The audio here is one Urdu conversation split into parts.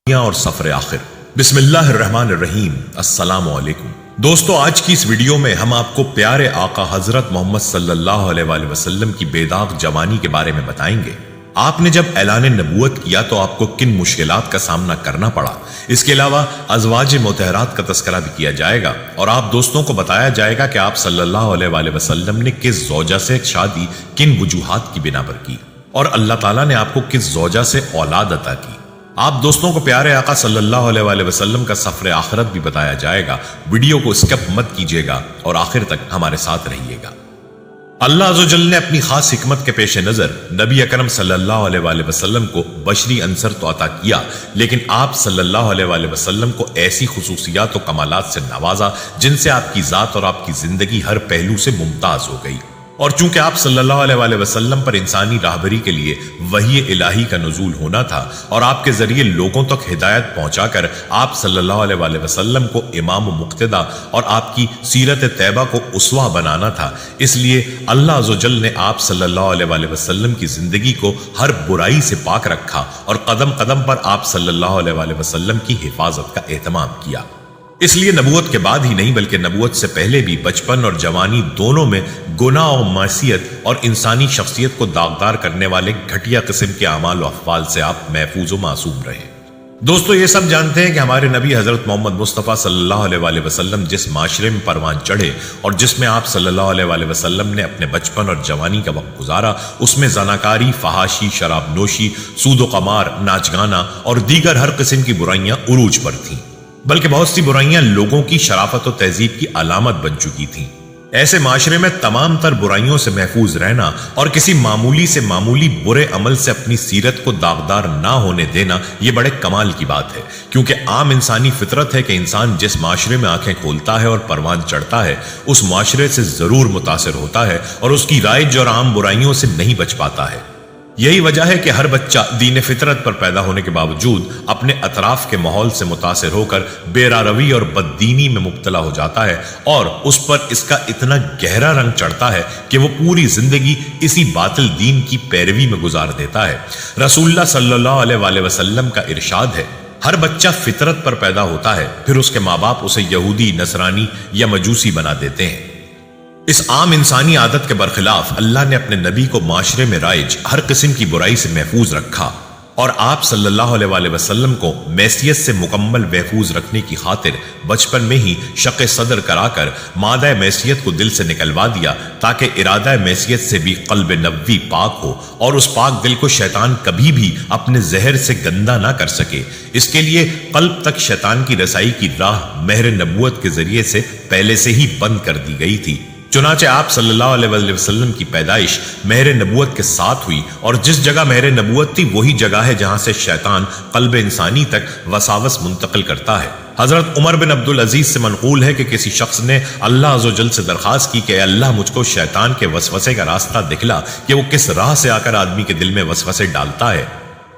اور سفر آخر۔ بسم اللہ الرحمن الرحیم۔ السلام علیکم دوستو، آج کی اس ویڈیو میں ہم آپ کو پیارے آقا حضرت محمد صلی اللہ علیہ وآلہ وسلم کی بے داغ جوانی کے بارے میں بتائیں گے۔ آپ نے جب اعلان نبوت کیا تو آپ کو کن مشکلات کا سامنا کرنا پڑا، اس کے علاوہ ازواج مطہرات کا تذکرہ بھی کیا جائے گا اور آپ دوستوں کو بتایا جائے گا کہ آپ صلی اللہ علیہ وآلہ وسلم نے کس زوجہ سے شادی کن وجوہات کی بنا پر کی اور اللہ تعالیٰ نے آپ کو کس زوجہ سے اولاد عطا کی۔ آپ دوستوں کو پیارے آقا صلی اللہ علیہ وآلہ وسلم کا سفر آخرت بھی بتایا جائے گا۔ ویڈیو کو اسکپ مت کیجیے گا اور آخر تک ہمارے ساتھ رہیے گا۔ اللہ عز و جل نے اپنی خاص حکمت کے پیش نظر نبی اکرم صلی اللہ علیہ وآلہ وسلم کو بشری عنصر تو عطا کیا، لیکن آپ صلی اللہ علیہ وآلہ وسلم کو ایسی خصوصیات و کمالات سے نوازا جن سے آپ کی ذات اور آپ کی زندگی ہر پہلو سے ممتاز ہو گئی۔ اور چونکہ آپ صلی اللہ علیہ وآلہ وسلم پر انسانی راہبری کے لیے وحی الہی کا نزول ہونا تھا اور آپ کے ذریعے لوگوں تک ہدایت پہنچا کر آپ صلی اللہ علیہ وآلہ وسلم کو امام و مقتدی اور آپ کی سیرت طیبہ کو اسوہ بنانا تھا، اس لیے اللہ عز و جل نے آپ صلی اللہ علیہ وآلہ وسلم کی زندگی کو ہر برائی سے پاک رکھا اور قدم قدم پر آپ صلی اللہ علیہ وآلہ وسلم کی حفاظت کا اہتمام کیا۔ اس لیے نبوت کے بعد ہی نہیں بلکہ نبوت سے پہلے بھی بچپن اور جوانی دونوں میں گناہ و معصیت اور انسانی شخصیت کو داغدار کرنے والے گھٹیا قسم کے اعمال و افعال سے آپ محفوظ و معصوم رہے۔ دوستو، یہ سب جانتے ہیں کہ ہمارے نبی حضرت محمد مصطفیٰ صلی اللہ علیہ وآلہ وسلم جس معاشرے میں پروان چڑھے اور جس میں آپ صلی اللہ علیہ وآلہ وسلم نے اپنے بچپن اور جوانی کا وقت گزارا، اس میں زناکاری، فحاشی، شراب نوشی، سود و قمار، ناچ گانا اور دیگر ہر قسم کی برائیاں عروج پر تھیں، بلکہ بہت سی برائیاں لوگوں کی شرافت و تہذیب کی علامت بن چکی تھیں۔ ایسے معاشرے میں تمام تر برائیوں سے محفوظ رہنا اور کسی معمولی سے معمولی برے عمل سے اپنی سیرت کو داغدار نہ ہونے دینا یہ بڑے کمال کی بات ہے، کیونکہ عام انسانی فطرت ہے کہ انسان جس معاشرے میں آنکھیں کھولتا ہے اور پروان چڑھتا ہے اس معاشرے سے ضرور متاثر ہوتا ہے اور اس کی رائج اور عام برائیوں سے نہیں بچ پاتا ہے۔ یہی وجہ ہے کہ ہر بچہ دین فطرت پر پیدا ہونے کے باوجود اپنے اطراف کے ماحول سے متاثر ہو کر بے راروی اور بددینی میں مبتلا ہو جاتا ہے اور اس پر اس کا اتنا گہرا رنگ چڑھتا ہے کہ وہ پوری زندگی اسی باطل دین کی پیروی میں گزار دیتا ہے۔ رسول اللہ صلی اللہ علیہ وآلہ وسلم کا ارشاد ہے، ہر بچہ فطرت پر پیدا ہوتا ہے، پھر اس کے ماں باپ اسے یہودی، نصرانی یا مجوسی بنا دیتے ہیں۔ اس عام انسانی عادت کے برخلاف اللہ نے اپنے نبی کو معاشرے میں رائج ہر قسم کی برائی سے محفوظ رکھا اور آپ صلی اللہ علیہ وآلہ وسلم کو معصیت سے مکمل محفوظ رکھنے کی خاطر بچپن میں ہی شق صدر کرا کر مادہ معصیت کو دل سے نکلوا دیا تاکہ ارادہ معصیت سے بھی قلب نبوی پاک ہو اور اس پاک دل کو شیطان کبھی بھی اپنے زہر سے گندا نہ کر سکے۔ اس کے لیے قلب تک شیطان کی رسائی کی راہ مہر نبوت کے ذریعے سے پہلے سے ہی بند کر دی گئی تھی۔ چنانچہ آپ صلی اللہ علیہ وآلہ وسلم کی پیدائش مہر نبوت کے ساتھ ہوئی اور جس جگہ مہر نبوت تھی وہی جگہ ہے جہاں سے شیطان قلب انسانی تک وساوس منتقل کرتا ہے۔ حضرت عمر بن عبدالعزیز سے منقول ہے کہ کسی شخص نے اللہ عز و جل سے درخواست کی کہ اے اللہ، مجھ کو شیطان کے وسوسے کا راستہ دکھلا کہ وہ کس راہ سے آ کر آدمی کے دل میں وسوسے ڈالتا ہے۔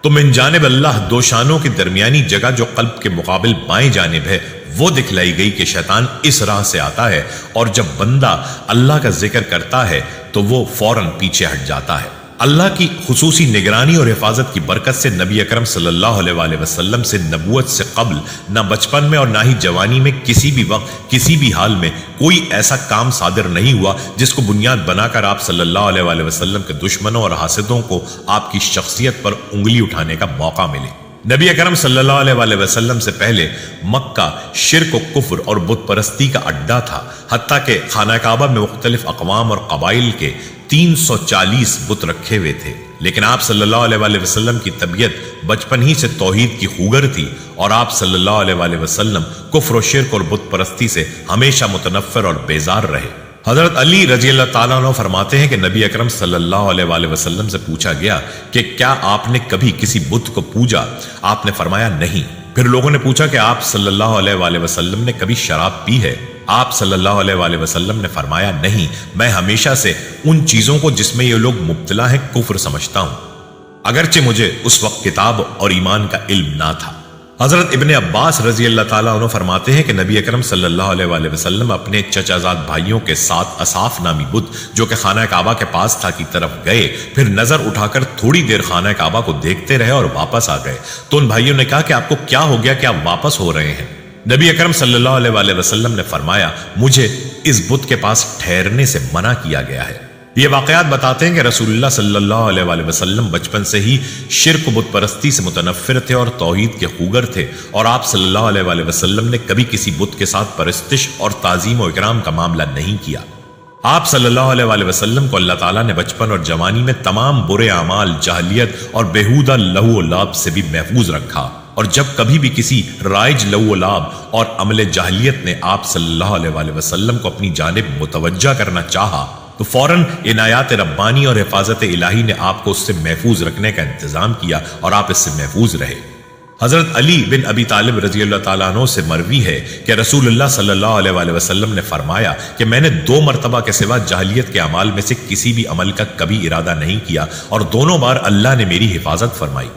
تو من جانب اللہ دو شانوں کی درمیانی جگہ جو قلب کے مقابل بائیں جانب ہے وہ دکھلائی گئی کہ شیطان اس راہ سے آتا ہے اور جب بندہ اللہ کا ذکر کرتا ہے تو وہ فوراً پیچھے ہٹ جاتا ہے۔ اللہ کی خصوصی نگرانی اور حفاظت کی برکت سے نبی اکرم صلی اللہ علیہ وآلہ وسلم سے نبوت سے قبل نہ بچپن میں اور نہ ہی جوانی میں کسی بھی وقت کسی بھی حال میں کوئی ایسا کام صادر نہیں ہوا جس کو بنیاد بنا کر آپ صلی اللہ علیہ وآلہ وسلم کے دشمنوں اور حاسدوں کو آپ کی شخصیت پر انگلی اٹھانے کا موقع ملے۔ نبی اکرم صلی اللہ علیہ وآلہ وسلم سے پہلے مکہ شرک و کفر اور بت پرستی کا اڈا تھا، حتیٰ کہ خانہ کعبہ میں مختلف اقوام اور قبائل کے 340 بت رکھے ہوئے تھے، لیکن آپ صلی اللہ علیہ وآلہ وسلم کی طبیعت بچپن ہی سے توحید کی خوگر تھی اور آپ صلی اللہ علیہ وآلہ وسلم کفر و شرک اور بت پرستی سے ہمیشہ متنفر اور بیزار رہے۔ حضرت علی رضی اللہ تعالیٰ عنہ فرماتے ہیں کہ نبی اکرم صلی اللہ علیہ وآلہ وسلم سے پوچھا گیا کہ کیا آپ نے کبھی کسی بت کو پوجا؟ آپ نے فرمایا نہیں۔ پھر لوگوں نے پوچھا کہ آپ صلی اللہ علیہ وآلہ وسلم نے کبھی شراب پی ہے؟ آپ صلی اللہ علیہ وآلہ وسلم نے فرمایا نہیں، میں ہمیشہ سے ان چیزوں کو جس میں یہ لوگ مبتلا ہیں کفر سمجھتا ہوں، اگرچہ مجھے اس وقت کتاب اور ایمان کا علم نہ تھا۔ حضرت ابن عباس رضی اللہ تعالیٰ عنہ فرماتے ہیں کہ نبی اکرم صلی اللہ علیہ وسلم اپنے چچا زاد بھائیوں کے ساتھ اصاف نامی بت جو کہ خانہ کعبہ کے پاس تھا کی طرف گئے، پھر نظر اٹھا کر تھوڑی دیر خانہ کعبہ کو دیکھتے رہے اور واپس آ گئے۔ تو ان بھائیوں نے کہا کہ آپ کو کیا ہو گیا کہ آپ واپس ہو رہے ہیں؟ نبی اکرم صلی اللہ علیہ وسلم نے فرمایا، مجھے اس بت کے پاس ٹھہرنے سے منع کیا گیا ہے۔ یہ واقعات بتاتے ہیں کہ رسول اللہ صلی اللہ علیہ وسلم بچپن سے ہی شرک و بت پرستی سے متنفر تھے اور توحید کے خوگر تھے، اور آپ صلی اللہ علیہ وسلم نے کبھی کسی بت کے ساتھ پرستش اور تعظیم و اکرام کا معاملہ نہیں کیا۔ آپ صلی اللہ علیہ وسلم کو اللہ تعالیٰ نے بچپن اور جوانی میں تمام برے اعمال، جاہلیت اور بےہودہ لہو و لعب سے بھی محفوظ رکھا، اور جب کبھی بھی کسی رائج لہو و لعب اور عمل جاہلیت نے آپ صلی اللہ علیہ وسلم کو اپنی جانب متوجہ کرنا چاہا تو فوراً عنایات ربانی اور حفاظت الہی نے آپ کو اس سے محفوظ رکھنے کا انتظام کیا اور آپ اس سے محفوظ رہے۔ حضرت علی بن ابی طالب رضی اللہ تعالیٰ عنہ سے مروی ہے کہ رسول اللہ صلی اللہ علیہ وسلم نے فرمایا کہ میں نے 2 مرتبہ کے سوا جاہلیت کے اعمال میں سے کسی بھی عمل کا کبھی ارادہ نہیں کیا، اور دونوں بار اللہ نے میری حفاظت فرمائی۔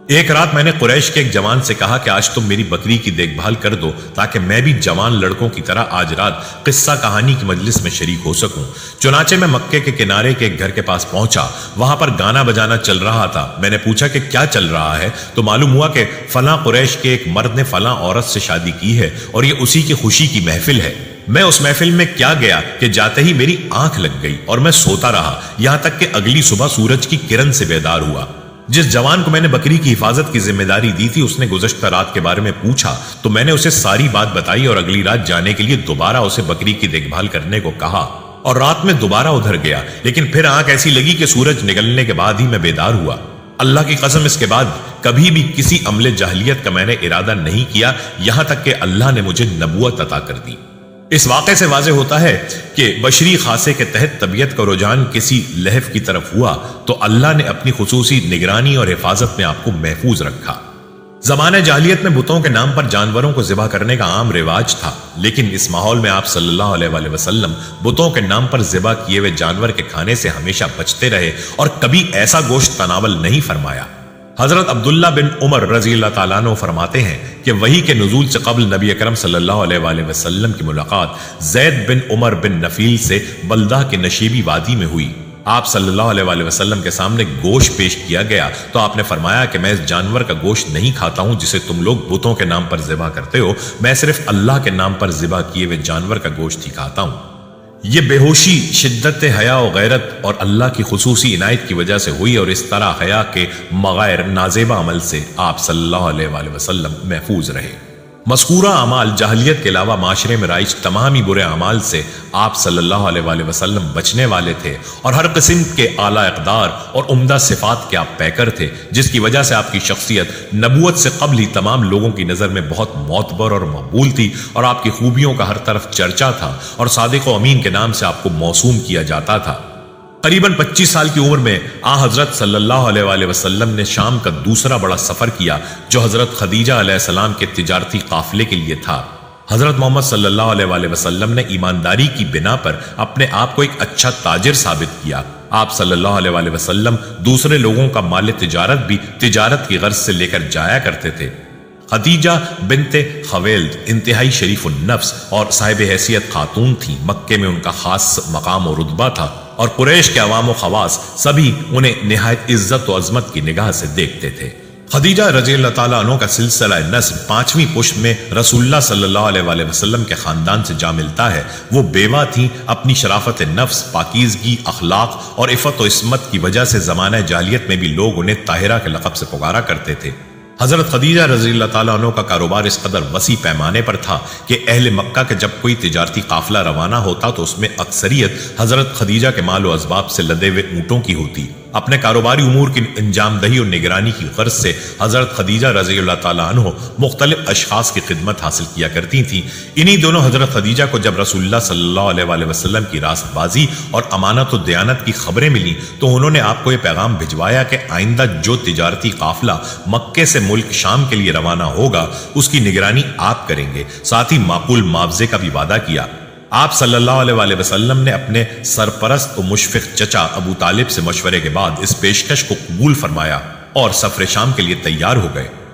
ایک رات میں نے قریش کے ایک جوان سے کہا کہ آج تم میری بکری کی دیکھ بھال کر دو تاکہ میں بھی جوان لڑکوں کی طرح آج رات قصہ کہانی کی مجلس میں شریک ہو سکوں۔ چنانچہ میں مکے کے کنارے کے ایک گھر کے پاس پہنچا، وہاں پر گانا بجانا چل رہا تھا۔ میں نے پوچھا کہ کیا چل رہا ہے، تو معلوم ہوا کہ فلاں قریش کے ایک مرد نے فلاں عورت سے شادی کی ہے اور یہ اسی کی خوشی کی محفل ہے۔ میں اس محفل میں کیا گیا کہ جاتے ہی میری آنکھ لگ گئی اور میں سوتا رہا، یہاں تک کہ اگلی صبح سورج کی کرن سے بیدار ہوا۔ جس جوان کو میں نے بکری کی حفاظت کی ذمہ داری دی تھی، اس نے گزشتہ رات کے بارے میں پوچھا تو میں نے اسے ساری بات بتائی اور اگلی رات جانے کے لیے دوبارہ اسے بکری کی دیکھ بھال کرنے کو کہا، اور رات میں دوبارہ ادھر گیا، لیکن پھر آنکھ ایسی لگی کہ سورج نکلنے کے بعد ہی میں بیدار ہوا۔ اللہ کی قسم اس کے بعد کبھی بھی کسی عمل جاہلیت کا میں نے ارادہ نہیں کیا، یہاں تک کہ اللہ نے مجھے نبوت عطا کر دی۔ اس واقعے سے واضح ہوتا ہے کہ بشری خاصے کے تحت طبیعت کا رجحان کسی لہو کی طرف ہوا تو اللہ نے اپنی خصوصی نگرانی اور حفاظت میں آپ کو محفوظ رکھا۔ زمانہ جاہلیت میں بتوں کے نام پر جانوروں کو ذبح کرنے کا عام رواج تھا، لیکن اس ماحول میں آپ صلی اللہ علیہ وسلم بتوں کے نام پر ذبح کیے ہوئے جانور کے کھانے سے ہمیشہ بچتے رہے اور کبھی ایسا گوشت تناول نہیں فرمایا۔ حضرت عبداللہ بن عمر رضی اللہ تعالیٰ عنہ فرماتے ہیں کہ وحی کے نزول سے قبل نبی اکرم صلی اللہ علیہ وسلم کی ملاقات زید بن عمر بن نفیل سے بلدہ کے نشیبی وادی میں ہوئی۔ آپ صلی اللہ علیہ وسلم کے سامنے گوشت پیش کیا گیا تو آپ نے فرمایا کہ میں اس جانور کا گوشت نہیں کھاتا ہوں جسے تم لوگ بتوں کے نام پر ذبح کرتے ہو، میں صرف اللہ کے نام پر ذبح کیے ہوئے جانور کا گوشت ہی کھاتا ہوں۔ یہ بے ہوشی شدت حیا و غیرت اور اللہ کی خصوصی عنایت کی وجہ سے ہوئی، اور اس طرح حیا کے مغائر نازیبہ عمل سے آپ صلی اللہ علیہ وسلم محفوظ رہے۔ مذکورہ اعمال جاہلیت کے علاوہ معاشرے میں رائج تمام ہی برے اعمال سے آپ صلی اللہ علیہ وسلم بچنے والے تھے، اور ہر قسم کے اعلیٰ اقدار اور عمدہ صفات کے آپ پیکر تھے، جس کی وجہ سے آپ کی شخصیت نبوت سے قبل ہی تمام لوگوں کی نظر میں بہت معتبر اور مقبول تھی، اور آپ کی خوبیوں کا ہر طرف چرچا تھا، اور صادق و امین کے نام سے آپ کو موسوم کیا جاتا تھا۔ قریباً 25 سال کی عمر میں حضرت صلی اللہ علیہ وسلم نے شام کا دوسرا بڑا سفر کیا، جو حضرت خدیجہ علیہ السلام کے تجارتی قافلے کے لیے تھا۔ حضرت محمد صلی اللہ علیہ وسلم نے ایمانداری کی بنا پر اپنے آپ کو ایک اچھا تاجر ثابت کیا۔ آپ صلی اللہ علیہ وسلم دوسرے لوگوں کا مال تجارت بھی تجارت کی غرض سے لے کر جایا کرتے تھے۔ خدیجہ بنت خویلد انتہائی شریف النفس اور صاحب حیثیت خاتون تھی، مکے میں ان کا خاص مقام و رتبہ تھا، اور قریش کے عوام و خواص سبھی انہیں نہایت عزت و عظمت کی نگاہ سے دیکھتے تھے۔ خدیجہ رضی اللہ تعالیٰ عنہ کا سلسلہ نسب 5ویں پشت میں رسول اللہ صلی اللہ علیہ وسلم کے خاندان سے جا ملتا ہے۔ وہ بیوہ تھیں، اپنی شرافت نفس، پاکیزگی، اخلاق اور عفت و عصمت کی وجہ سے زمانہ جاہلیت میں بھی لوگ انہیں طاہرہ کے لقب سے پکارا کرتے تھے۔ حضرت خدیجہ رضی اللہ تعالیٰ عنہ کا کاروبار اس قدر وسیع پیمانے پر تھا کہ اہل مکہ کے جب کوئی تجارتی قافلہ روانہ ہوتا تو اس میں اکثریت حضرت خدیجہ کے مال و اسباب سے لدے ہوئے اونٹوں کی ہوتی۔ اپنے کاروباری امور کی انجام دہی اور نگرانی کی غرض سے حضرت خدیجہ رضی اللہ تعالیٰ عنہ مختلف اشخاص کی خدمت حاصل کیا کرتی تھیں۔ انہی دونوں حضرت خدیجہ کو جب رسول اللہ صلی اللہ علیہ وسلم کی راست بازی اور امانت و دیانت کی خبریں ملی تو انہوں نے آپ کو یہ پیغام بھجوایا کہ آئندہ جو تجارتی قافلہ مکے سے ملک شام کے لیے روانہ ہوگا اس کی نگرانی آپ کریں گے، ساتھ ہی معقول معاوضے کا بھی وعدہ کیا۔ آپ صلی اللہ علیہ وسلم نے اپنے سرپرست و مشفق چچا ابو طالب سے مشورے کے بعد اس پیشکش کو قبول فرمایا اور سفر شام کے لیے تیار ہو گئے۔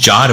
4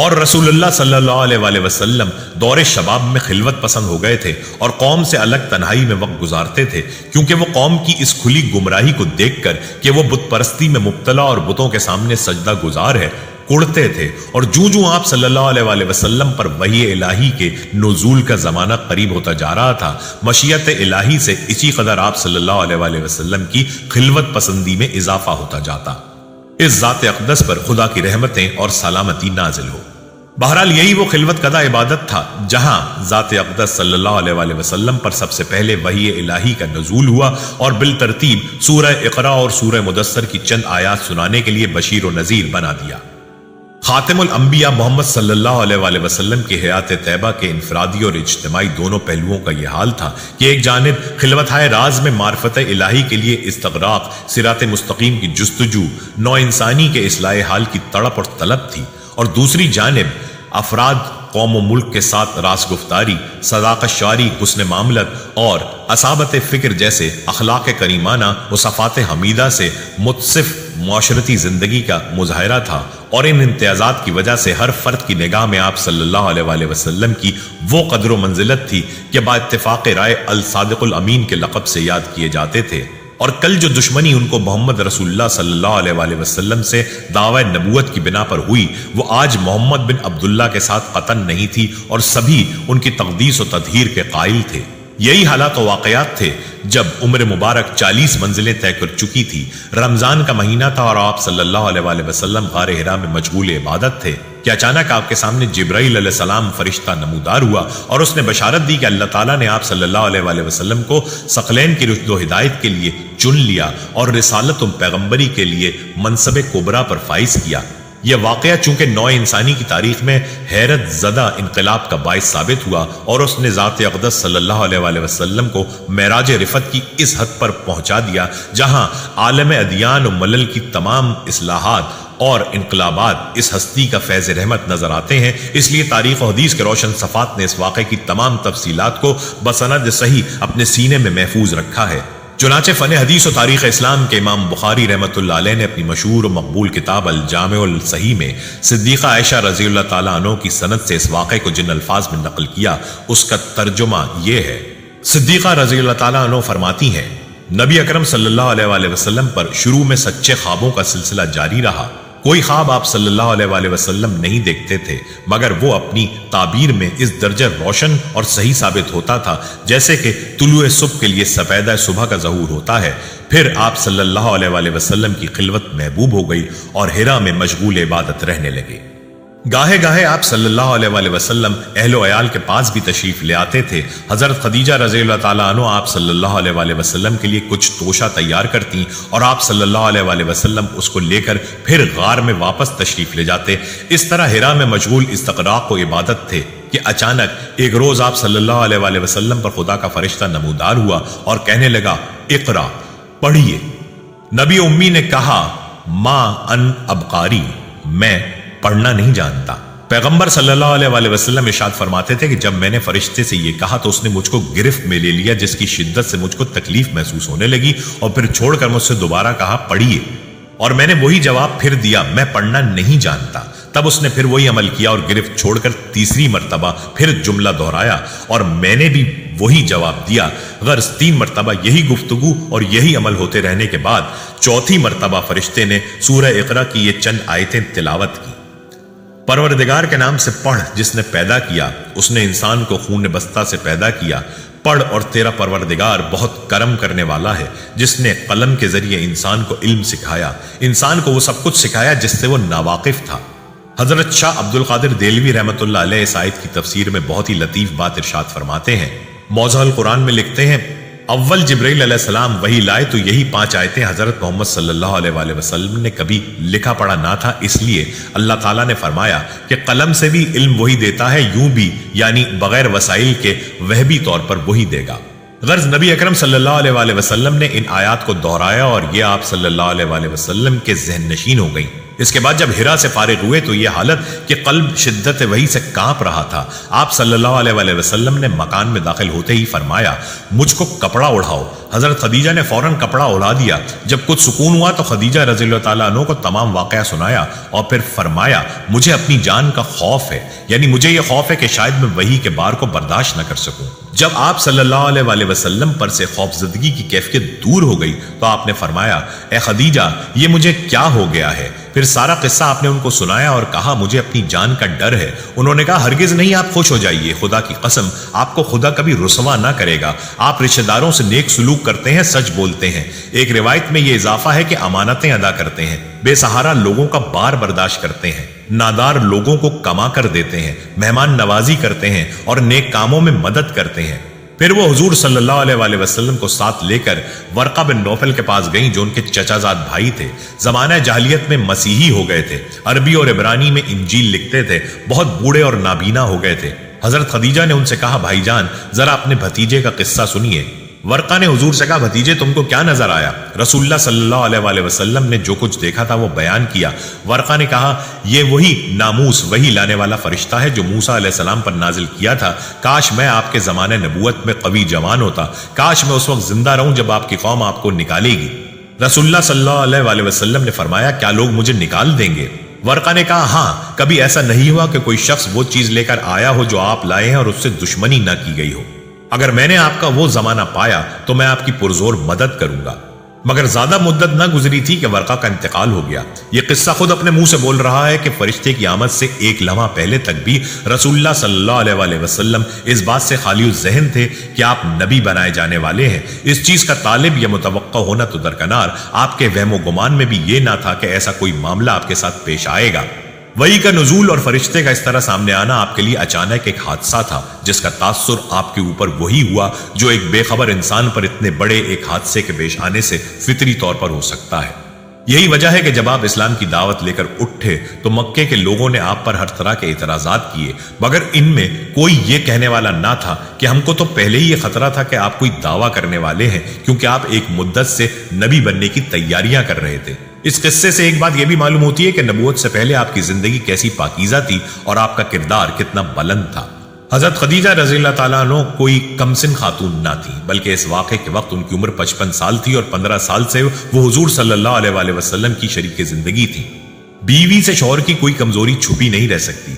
اور رسول اللہ صلی اللہ علیہ وآلہ وسلم دور شباب میں خلوت پسند ہو گئے تھے اور قوم سے الگ تنہائی میں وقت گزارتے تھے، کیونکہ وہ قوم کی اس کھلی گمراہی کو دیکھ کر کہ وہ بت پرستی میں مبتلا اور بتوں کے سامنے سجدہ گزار ہے کڑتے تھے، اور جوں آپ صلی اللہ علیہ وآلہ وسلم پر وحی الہی کے نزول کا زمانہ قریب ہوتا جا رہا تھا، مشیت الہی سے اسی قدر آپ صلی اللہ علیہ وآلہ وسلم کی خلوت پسندی میں اضافہ ہوتا جاتا۔ اس ذات اقدس پر خدا کی رحمتیں اور سلامتی نازل ہو۔ بہرحال یہی وہ خلوت کدہ عبادت تھا جہاں ذات اقدس صلی اللہ علیہ وآلہ وسلم پر سب سے پہلے وحی الہی کا نزول ہوا اور بالترتیب سورہ اقرا اور سورہ مدثر کی چند آیات سنانے کے لیے بشیر و نذیر بنا دیا۔ خاتم الانبیاء محمد صلی اللہ علیہ وآلہ وسلم کی حیات طیبہ کے انفرادی اور اجتماعی دونوں پہلوؤں کا یہ حال تھا کہ ایک جانب خلوتہائے راز میں معرفت الہی کے لیے استغراق، صراط مستقیم کی جستجو، نو انسانی کے اصلاح حال کی تڑپ اور طلب تھی، اور دوسری جانب افراد قوم و ملک کے ساتھ راز گفتاری، صداقت شعری، حسن معاملت اور اصابت فکر جیسے اخلاق کریمانہ و صفات حمیدہ سے متصف معاشرتی زندگی کا مظاہرہ تھا، اور ان امتیازات کی وجہ سے ہر فرد کی نگاہ میں آپ صلی اللہ علیہ وآلہ وسلم کی وہ قدر و منزلت تھی کہ با اتفاق رائے الصادق الامین کے لقب سے یاد کیے جاتے تھے، اور کل جو دشمنی ان کو محمد رسول اللہ صلی اللہ علیہ وآلہ وسلم سے دعوی نبوت کی بنا پر ہوئی، وہ آج محمد بن عبداللہ کے ساتھ قطن نہیں تھی، اور سبھی ان کی تقدیس و تطہیر کے قائل تھے۔ یہی حالات و واقعات تھے جب عمر مبارک 40 منزلیں طے کر چکی تھی، رمضان کا مہینہ تھا اور آپ صلی اللہ علیہ وآلہ وسلم غار حرا میں مشغول عبادت تھے کہ اچانک آپ کے سامنے جبرائیل علیہ السلام فرشتہ نمودار ہوا، اور اس نے بشارت دی کہ اللہ تعالیٰ نے آپ صلی اللہ علیہ وآلہ وسلم کو ثقلین کی رشد و ہدایت کے لیے چن لیا اور رسالت و پیغمبری کے لیے منصب کبریٰ پر فائز کیا۔ یہ واقعہ چونکہ نوع انسانی کی تاریخ میں حیرت زدہ انقلاب کا باعث ثابت ہوا، اور اس نے ذات اقدس صلی اللہ علیہ وآلہ وسلم کو معراج رفعت کی اس حد پر پہنچا دیا جہاں عالم ادیان و ملل کی تمام اصلاحات اور انقلابات اس ہستی کا فیض رحمت نظر آتے ہیں۔ اس لیے تاریخ و حدیث کے روشن صفات نے اس واقعے کی تمام تفصیلات کو بسند صحیح اپنے سینے میں محفوظ رکھا ہے۔ چنانچہ فن حدیث و تاریخ اسلام کے امام بخاری رحمۃ اللہ علیہ نے اپنی مشہور و مقبول کتاب الجامع الصحیح میں صدیقہ عائشہ رضی اللہ تعالیٰ عنہ کی سند سے اس واقعے کو جن الفاظ میں نقل کیا اس کا ترجمہ یہ ہے۔ صدیقہ رضی اللہ تعالیٰ عنہ فرماتی ہیں، نبی اکرم صلی اللہ علیہ وآلہ وسلم پر شروع میں سچے خوابوں کا سلسلہ جاری رہا، کوئی خواب آپ صلی اللہ علیہ وآلہ وسلم نہیں دیکھتے تھے مگر وہ اپنی تعبیر میں اس درجہ روشن اور صحیح ثابت ہوتا تھا جیسے کہ طلوع صبح کے لیے سفیدہ صبح کا ظہور ہوتا ہے۔ پھر آپ صلی اللہ علیہ وآلہ وسلم کی خلوت محبوب ہو گئی اور حرا میں مشغول عبادت رہنے لگے۔ گاہے گاہے آپ صلی اللہ علیہ وآلہ وسلم اہل و عیال کے پاس بھی تشریف لے آتے تھے۔ حضرت خدیجہ رضی اللہ تعالیٰ عنہ آپ صلی اللہ علیہ وآلہ وسلم کے لیے کچھ توشہ تیار کرتی اور آپ صلی اللہ علیہ وآلہ وسلم اس کو لے کر پھر غار میں واپس تشریف لے جاتے۔ اس طرح حرا میں مشغول استغراق و عبادت تھے کہ اچانک ایک روز آپ صلی اللہ علیہ وآلہ وسلم پر خدا کا فرشتہ نمودار ہوا اور کہنے لگا، اقرا، پڑھیے۔ نبی امی نے کہا، ما ان ابقاری، میں پڑھنا نہیں جانتا۔ پیغمبر صلی اللہ علیہ وآلہ وسلم ارشاد فرماتے تھے کہ جب میں نے فرشتے سے یہ کہا تو اس نے مجھ کو گرفت میں لے لیا جس کی شدت سے مجھ کو تکلیف محسوس ہونے لگی، اور پھر چھوڑ کر مجھ سے دوبارہ کہا، پڑھیے، اور میں نے وہی جواب پھر دیا، میں پڑھنا نہیں جانتا۔ تب اس نے پھر وہی عمل کیا اور گرفت چھوڑ کر تیسری مرتبہ پھر جملہ دہرایا اور میں نے بھی وہی جواب دیا۔ غرض 3 مرتبہ یہی گفتگو اور یہی عمل ہوتے رہنے کے بعد چوتھی مرتبہ فرشتے نے سورہ اقرا کی یہ چند آیتیں تلاوت کی۔ پروردگار کے نام سے پڑھ جس نے پیدا کیا، اس نے انسان کو خون بستہ سے پیدا کیا۔ پڑھ اور تیرا پروردگار بہت کرم کرنے والا ہے جس نے قلم کے ذریعے انسان کو علم سکھایا، انسان کو وہ سب کچھ سکھایا جس سے وہ ناواقف تھا۔ حضرت شاہ عبد القادر دیلوی رحمۃ اللہ علیہ اس آیت کی تفسیر میں بہت ہی لطیف بات ارشاد فرماتے ہیں۔ موضوع القرآن میں لکھتے ہیں، اول جبرائیل علیہ السلام وہی لائے تو یہی 5 آیتیں حضرت محمد صلی اللہ علیہ وآلہ وسلم نے کبھی لکھا پڑھا نہ تھا، اس لیے اللہ تعالیٰ نے فرمایا کہ قلم سے بھی علم وہی دیتا ہے، یوں بھی یعنی بغیر وسائل کے وہبی طور پر وہی دے گا۔ غرض نبی اکرم صلی اللہ علیہ وآلہ وسلم نے ان آیات کو دہرایا اور یہ آپ صلی اللہ علیہ وآلہ وسلم کے ذہن نشین ہو گئیں۔ اس کے بعد جب ہرا سے فارغ ہوئے تو یہ حالت کہ قلب شدت وحی سے کانپ رہا تھا، آپ صلی اللہ علیہ وآلہ وسلم نے مکان میں داخل ہوتے ہی فرمایا مجھ کو کپڑا اڑاؤ۔ حضرت خدیجہ نے فوراً کپڑا اڑا دیا۔ جب کچھ سکون ہوا تو خدیجہ رضی اللہ تعالیٰ عنہ کو تمام واقعہ سنایا اور پھر فرمایا مجھے اپنی جان کا خوف ہے، یعنی مجھے یہ خوف ہے کہ شاید میں وحی کے بار کو برداشت نہ کر سکوں۔ جب آپ صلی اللہ علیہ وآلہ وسلم پر سے خوف زدگی کی کیفیت دور ہو گئی تو آپ نے فرمایا اے خدیجہ یہ مجھے کیا ہو گیا ہے؟ پھر سارا قصہ آپ نے ان کو سنایا اور کہا مجھے اپنی جان کا ڈر ہے۔ انہوں نے کہا ہرگز نہیں، آپ خوش ہو جائیے، خدا کی قسم آپ کو خدا کبھی رسوا نہ کرے گا۔ آپ رشتہ داروں سے نیک سلوک کرتے ہیں، سچ بولتے ہیں، ایک روایت میں یہ اضافہ ہے کہ امانتیں ادا کرتے ہیں، بے سہارا لوگوں کا بار برداشت کرتے ہیں، نادار لوگوں کو کما کر دیتے ہیں، مہمان نوازی کرتے ہیں اور نیک کاموں میں مدد کرتے ہیں۔ پھر وہ حضور صلی اللہ علیہ وآلہ وسلم کو ساتھ لے کر ورقہ بن نوفل کے پاس گئیں جو ان کے چچا زاد بھائی تھے، زمانہ جاہلیت میں مسیحی ہو گئے تھے، عربی اور عبرانی میں انجیل لکھتے تھے، بہت بوڑھے اور نابینا ہو گئے تھے۔ حضرت خدیجہ نے ان سے کہا بھائی جان ذرا اپنے بھتیجے کا قصہ سنیے۔ ورقہ نے حضور سے کہا بھتیجے تم کو کیا نظر آیا؟ رسول اللہ صلی اللہ علیہ وآلہ وسلم نے جو کچھ دیکھا تھا وہ بیان کیا۔ ورقہ نے کہا یہ وہی ناموس وہی لانے والا فرشتہ ہے جو موسیٰ علیہ السلام پر نازل کیا تھا۔ کاش میں آپ کے زمانے نبوت میں قوی جوان ہوتا، کاش میں اس وقت زندہ رہوں جب آپ کی قوم آپ کو نکالے گی۔ رسول اللہ صلی اللہ علیہ وآلہ وسلم نے فرمایا کیا لوگ مجھے نکال دیں گے؟ ورقہ نے کہا ہاں، کبھی ایسا نہیں ہوا کہ کوئی شخص وہ چیز لے کر آیا ہو جو آپ لائے ہیں اور اس سے دشمنی نہ کی گئی ہو۔ اگر میں نے آپ کا وہ زمانہ پایا تو میں آپ کی پرزور مدد کروں گا۔ مگر زیادہ مدت نہ گزری تھی کہ ورقہ کا انتقال ہو گیا۔ یہ قصہ خود اپنے منہ سے بول رہا ہے کہ فرشتے کی آمد سے ایک لمحہ پہلے تک بھی رسول اللہ صلی اللہ علیہ وآلہ وسلم اس بات سے خالی الذہن تھے کہ آپ نبی بنائے جانے والے ہیں۔ اس چیز کا طالب یا متوقع ہونا تو درکنار، آپ کے وہم و گمان میں بھی یہ نہ تھا کہ ایسا کوئی معاملہ آپ کے ساتھ پیش آئے گا۔ وحی کا نزول اور فرشتے کا اس طرح سامنے آنا آپ کے لیے اچانک ایک حادثہ تھا جس کا تاثر آپ کے اوپر وہی ہوا جو ایک بے خبر انسان پر اتنے بڑے ایک حادثے کے پیش آنے سے فطری طور پر ہو سکتا ہے۔ یہی وجہ ہے کہ جب آپ اسلام کی دعوت لے کر اٹھے تو مکے کے لوگوں نے آپ پر ہر طرح کے اعتراضات کیے، مگر ان میں کوئی یہ کہنے والا نہ تھا کہ ہم کو تو پہلے ہی یہ خطرہ تھا کہ آپ کوئی دعویٰ کرنے والے ہیں، کیونکہ آپ ایک مدت سے نبی بننے کی تیاریاں کر رہے تھے۔ اس قصے سے ایک بات یہ بھی معلوم ہوتی ہے کہ نبوت سے پہلے آپ کی زندگی کیسی پاکیزہ تھی اور آپ کا کردار کتنا بلند تھا۔ حضرت خدیجہ رضی اللہ تعالیٰ عنہ کوئی کمسن خاتون نہ تھی، بلکہ اس واقعے کے وقت ان کی عمر 55 سال تھی اور 15 سال سے وہ حضور صلی اللہ علیہ وآلہ وسلم کی شریک زندگی تھی۔ بیوی سے شوہر کی کوئی کمزوری چھپی نہیں رہ سکتی۔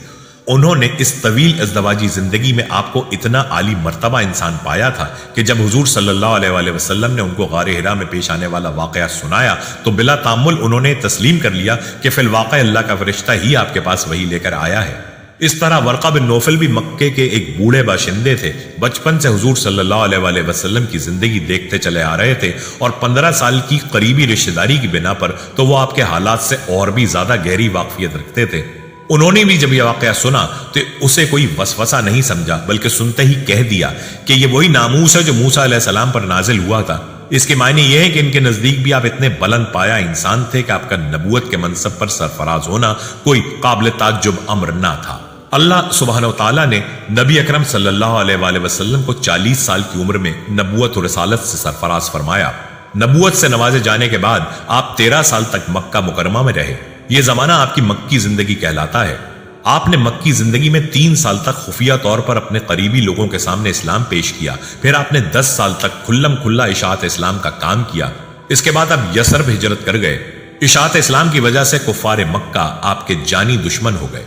انہوں نے اس طویل ازدواجی زندگی میں آپ کو اتنا عالی مرتبہ انسان پایا تھا کہ جب حضور صلی اللہ علیہ وآلہ وسلم نے ان کو غار حرا میں پیش آنے والا واقعہ سنایا تو بلا تامل انہوں نے تسلیم کر لیا کہ فی الواقع اللہ کا فرشتہ ہی آپ کے پاس وہی لے کر آیا ہے۔ اس طرح ورقہ بن نوفل بھی مکے کے ایک بوڑھے باشندے تھے، بچپن سے حضور صلی اللہ علیہ وآلہ وسلم کی زندگی دیکھتے چلے آ رہے تھے اور 15 سال کی قریبی رشتہ داری کی بنا پر تو وہ آپ کے حالات سے اور بھی زیادہ گہری واقفیت رکھتے تھے۔ انہوں نے بھی جب یہ واقعہ سنا تو اسے کوئی وسوسہ نہیں سمجھا، بلکہ سنتے ہی کہہ دیا کہ یہ وہی ناموس ہے جو موسیٰ علیہ السلام پر نازل ہوا تھا۔ اس کے معنی یہ ہے کہ ان کے نزدیک بھی آپ اتنے بلند پایا انسان تھے کہ آپ کا نبوت کے منصب پر سرفراز ہونا کوئی قابل تعجب امر نہ تھا۔ اللہ سبحانہ و تعالیٰ نے نبی اکرم صلی اللہ علیہ وآلہ وسلم کو 40 سال کی عمر میں نبوت و رسالت سے سرفراز فرمایا۔ نبوت سے نوازے جانے کے بعد آپ 13 سال تک مکہ مکرمہ میں رہے۔ یہ زمانہ آپ کی مکی زندگی کہلاتا ہے۔ آپ نے مکی زندگی میں 3 سال تک خفیہ طور پر اپنے قریبی لوگوں کے سامنے اسلام پیش کیا، پھر آپ نے 10 سال تک کھلم کھلا اشاعت اسلام کا کام کیا۔ اس کے بعد آپ یثرب ہجرت کر گئے۔ اشاعت اسلام کی وجہ سے کفار مکہ آپ کے جانی دشمن ہو گئے۔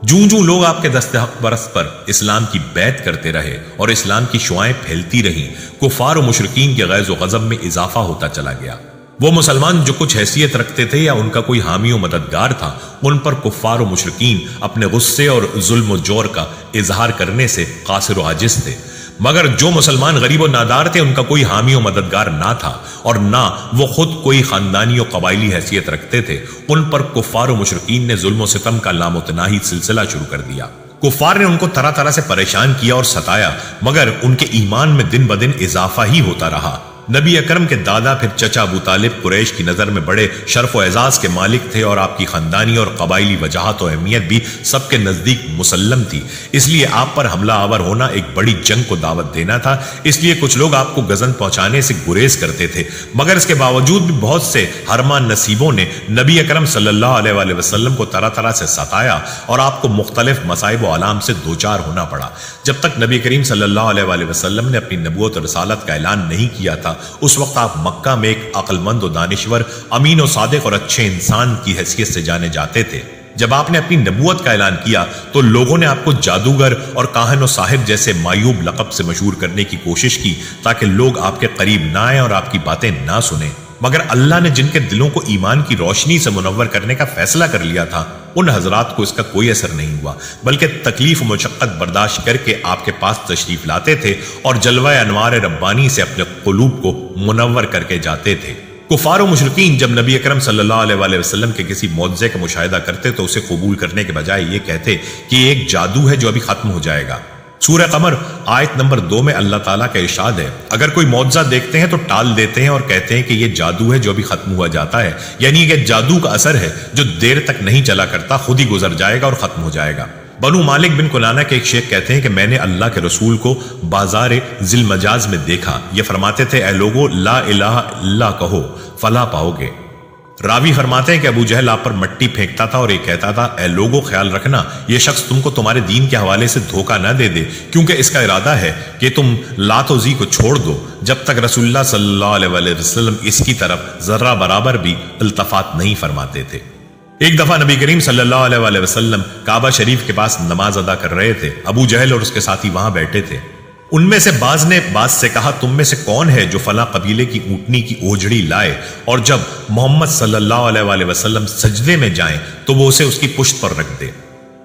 جوں جوں لوگ آپ کے دست حق پرست پر اسلام کی بیعت کرتے رہے اور اسلام کی شعائیں پھیلتی رہیں، کفار و مشرکین کے غیظ و غضب میں اضافہ ہوتا چلا گیا۔ وہ مسلمان جو کچھ حیثیت رکھتے تھے یا ان کا کوئی حامی و مددگار تھا، ان پر کفار و مشرکین اپنے غصے اور ظلم و جور کا اظہار کرنے سے قاصر و عاجز تھے، مگر جو مسلمان غریب و نادار تھے ان کا کوئی حامی و مددگار نہ تھا اور نہ وہ خود کوئی خاندانی و قبائلی حیثیت رکھتے تھے، ان پر کفار و مشرکین نے ظلم و ستم کا لامتناہی سلسلہ شروع کر دیا۔ کفار نے ان کو طرح طرح سے پریشان کیا اور ستایا، مگر ان کے ایمان میں دن بدن اضافہ ہی ہوتا رہا۔ نبی اکرم کے دادا پھر چچا ابو طالب قریش کی نظر میں بڑے شرف و اعزاز کے مالک تھے، اور آپ کی خاندانی اور قبائلی وجاہت و اہمیت بھی سب کے نزدیک مسلم تھی۔ اس لیے آپ پر حملہ آور ہونا ایک بڑی جنگ کو دعوت دینا تھا۔ اس لیے کچھ لوگ آپ کو گزن پہنچانے سے گریز کرتے تھے، مگر اس کے باوجود بھی بہت سے حرمان نصیبوں نے نبی اکرم صلی اللہ علیہ وآلہ وسلم کو طرح طرح سے ستایا اور آپ کو مختلف مصائب و آلام سے دوچار ہونا پڑا۔ جب تک نبی کریم صلی اللہ علیہ وآلہ وسلم نے اپنی نبوت اور رسالت کا اعلان نہیں کیا تھا، اس وقت آپ مکہ میں ایک عقل مند و دانشور، امین و صادق اور اچھے انسان کی حیثیت سے جانے جاتے تھے۔ جب آپ نے اپنی نبوت کا اعلان کیا تو لوگوں نے آپ کو جادوگر اور کاہن و ساحر جیسے معیوب لقب سے مشہور کرنے کی کوشش کی، تاکہ لوگ آپ کے قریب نہ آئیں اور آپ کی باتیں نہ سنیں۔ مگر اللہ نے جن کے دلوں کو ایمان کی روشنی سے منور کرنے کا فیصلہ کر لیا تھا، ان حضرات کو اس کا کوئی اثر نہیں ہوا، بلکہ تکلیف و مشقت برداشت کر کے آپ کے پاس تشریف لاتے تھے اور جلوہ انوار ربانی سے اپنے قلوب کو منور کر کے جاتے تھے۔ کفار و مشرکین جب نبی اکرم صلی اللہ علیہ وآلہ وسلم کے کسی معجزے کا مشاہدہ کرتے تو اسے قبول کرنے کے بجائے یہ کہتے کہ یہ ایک جادو ہے جو ابھی ختم ہو جائے گا۔ سورہ قمر آیت نمبر 2 میں اللہ تعالیٰ کا ارشاد ہے، اگر کوئی معجزہ دیکھتے ہیں تو ٹال دیتے ہیں اور کہتے ہیں کہ یہ جادو ہے جو ابھی ختم ہوا جاتا ہے، یعنی کہ جادو کا اثر ہے جو دیر تک نہیں چلا کرتا، خود ہی گزر جائے گا اور ختم ہو جائے گا۔ بنو مالک بن کنانہ کے ایک شیخ کہتے ہیں کہ میں نے اللہ کے رسول کو بازار ذی المجاز میں دیکھا، یہ فرماتے تھے اے لوگو لا الہ الا اللہ کہو فلاح پاؤ گے۔ راوی فرماتے ہیں کہ ابو جہل آپ پر مٹی پھینکتا تھا اور یہ کہتا تھا اے لوگو خیال رکھنا یہ شخص تم کو تمہارے دین کے حوالے سے دھوکہ نہ دے دے، کیونکہ اس کا ارادہ ہے کہ تم لات و زی کو چھوڑ دو، جب تک رسول اللہ صلی اللہ علیہ وآلہ وسلم اس کی طرف ذرہ برابر بھی التفات نہیں فرماتے تھے۔ ایک دفعہ نبی کریم صلی اللہ علیہ وآلہ وسلم کعبہ شریف کے پاس نماز ادا کر رہے تھے، ابو جہل اور اس کے ساتھی وہاں بیٹھے تھے۔ ان میں سے بعض نے بعض سے کہا تم میں سے کون ہے جو فلاں قبیلے کی اونٹنی کی اوجڑی لائے اور جب محمد صلی اللہ علیہ وآلہ وسلم سجدے میں جائیں تو وہ اسے اس کی پشت پر رکھ دے۔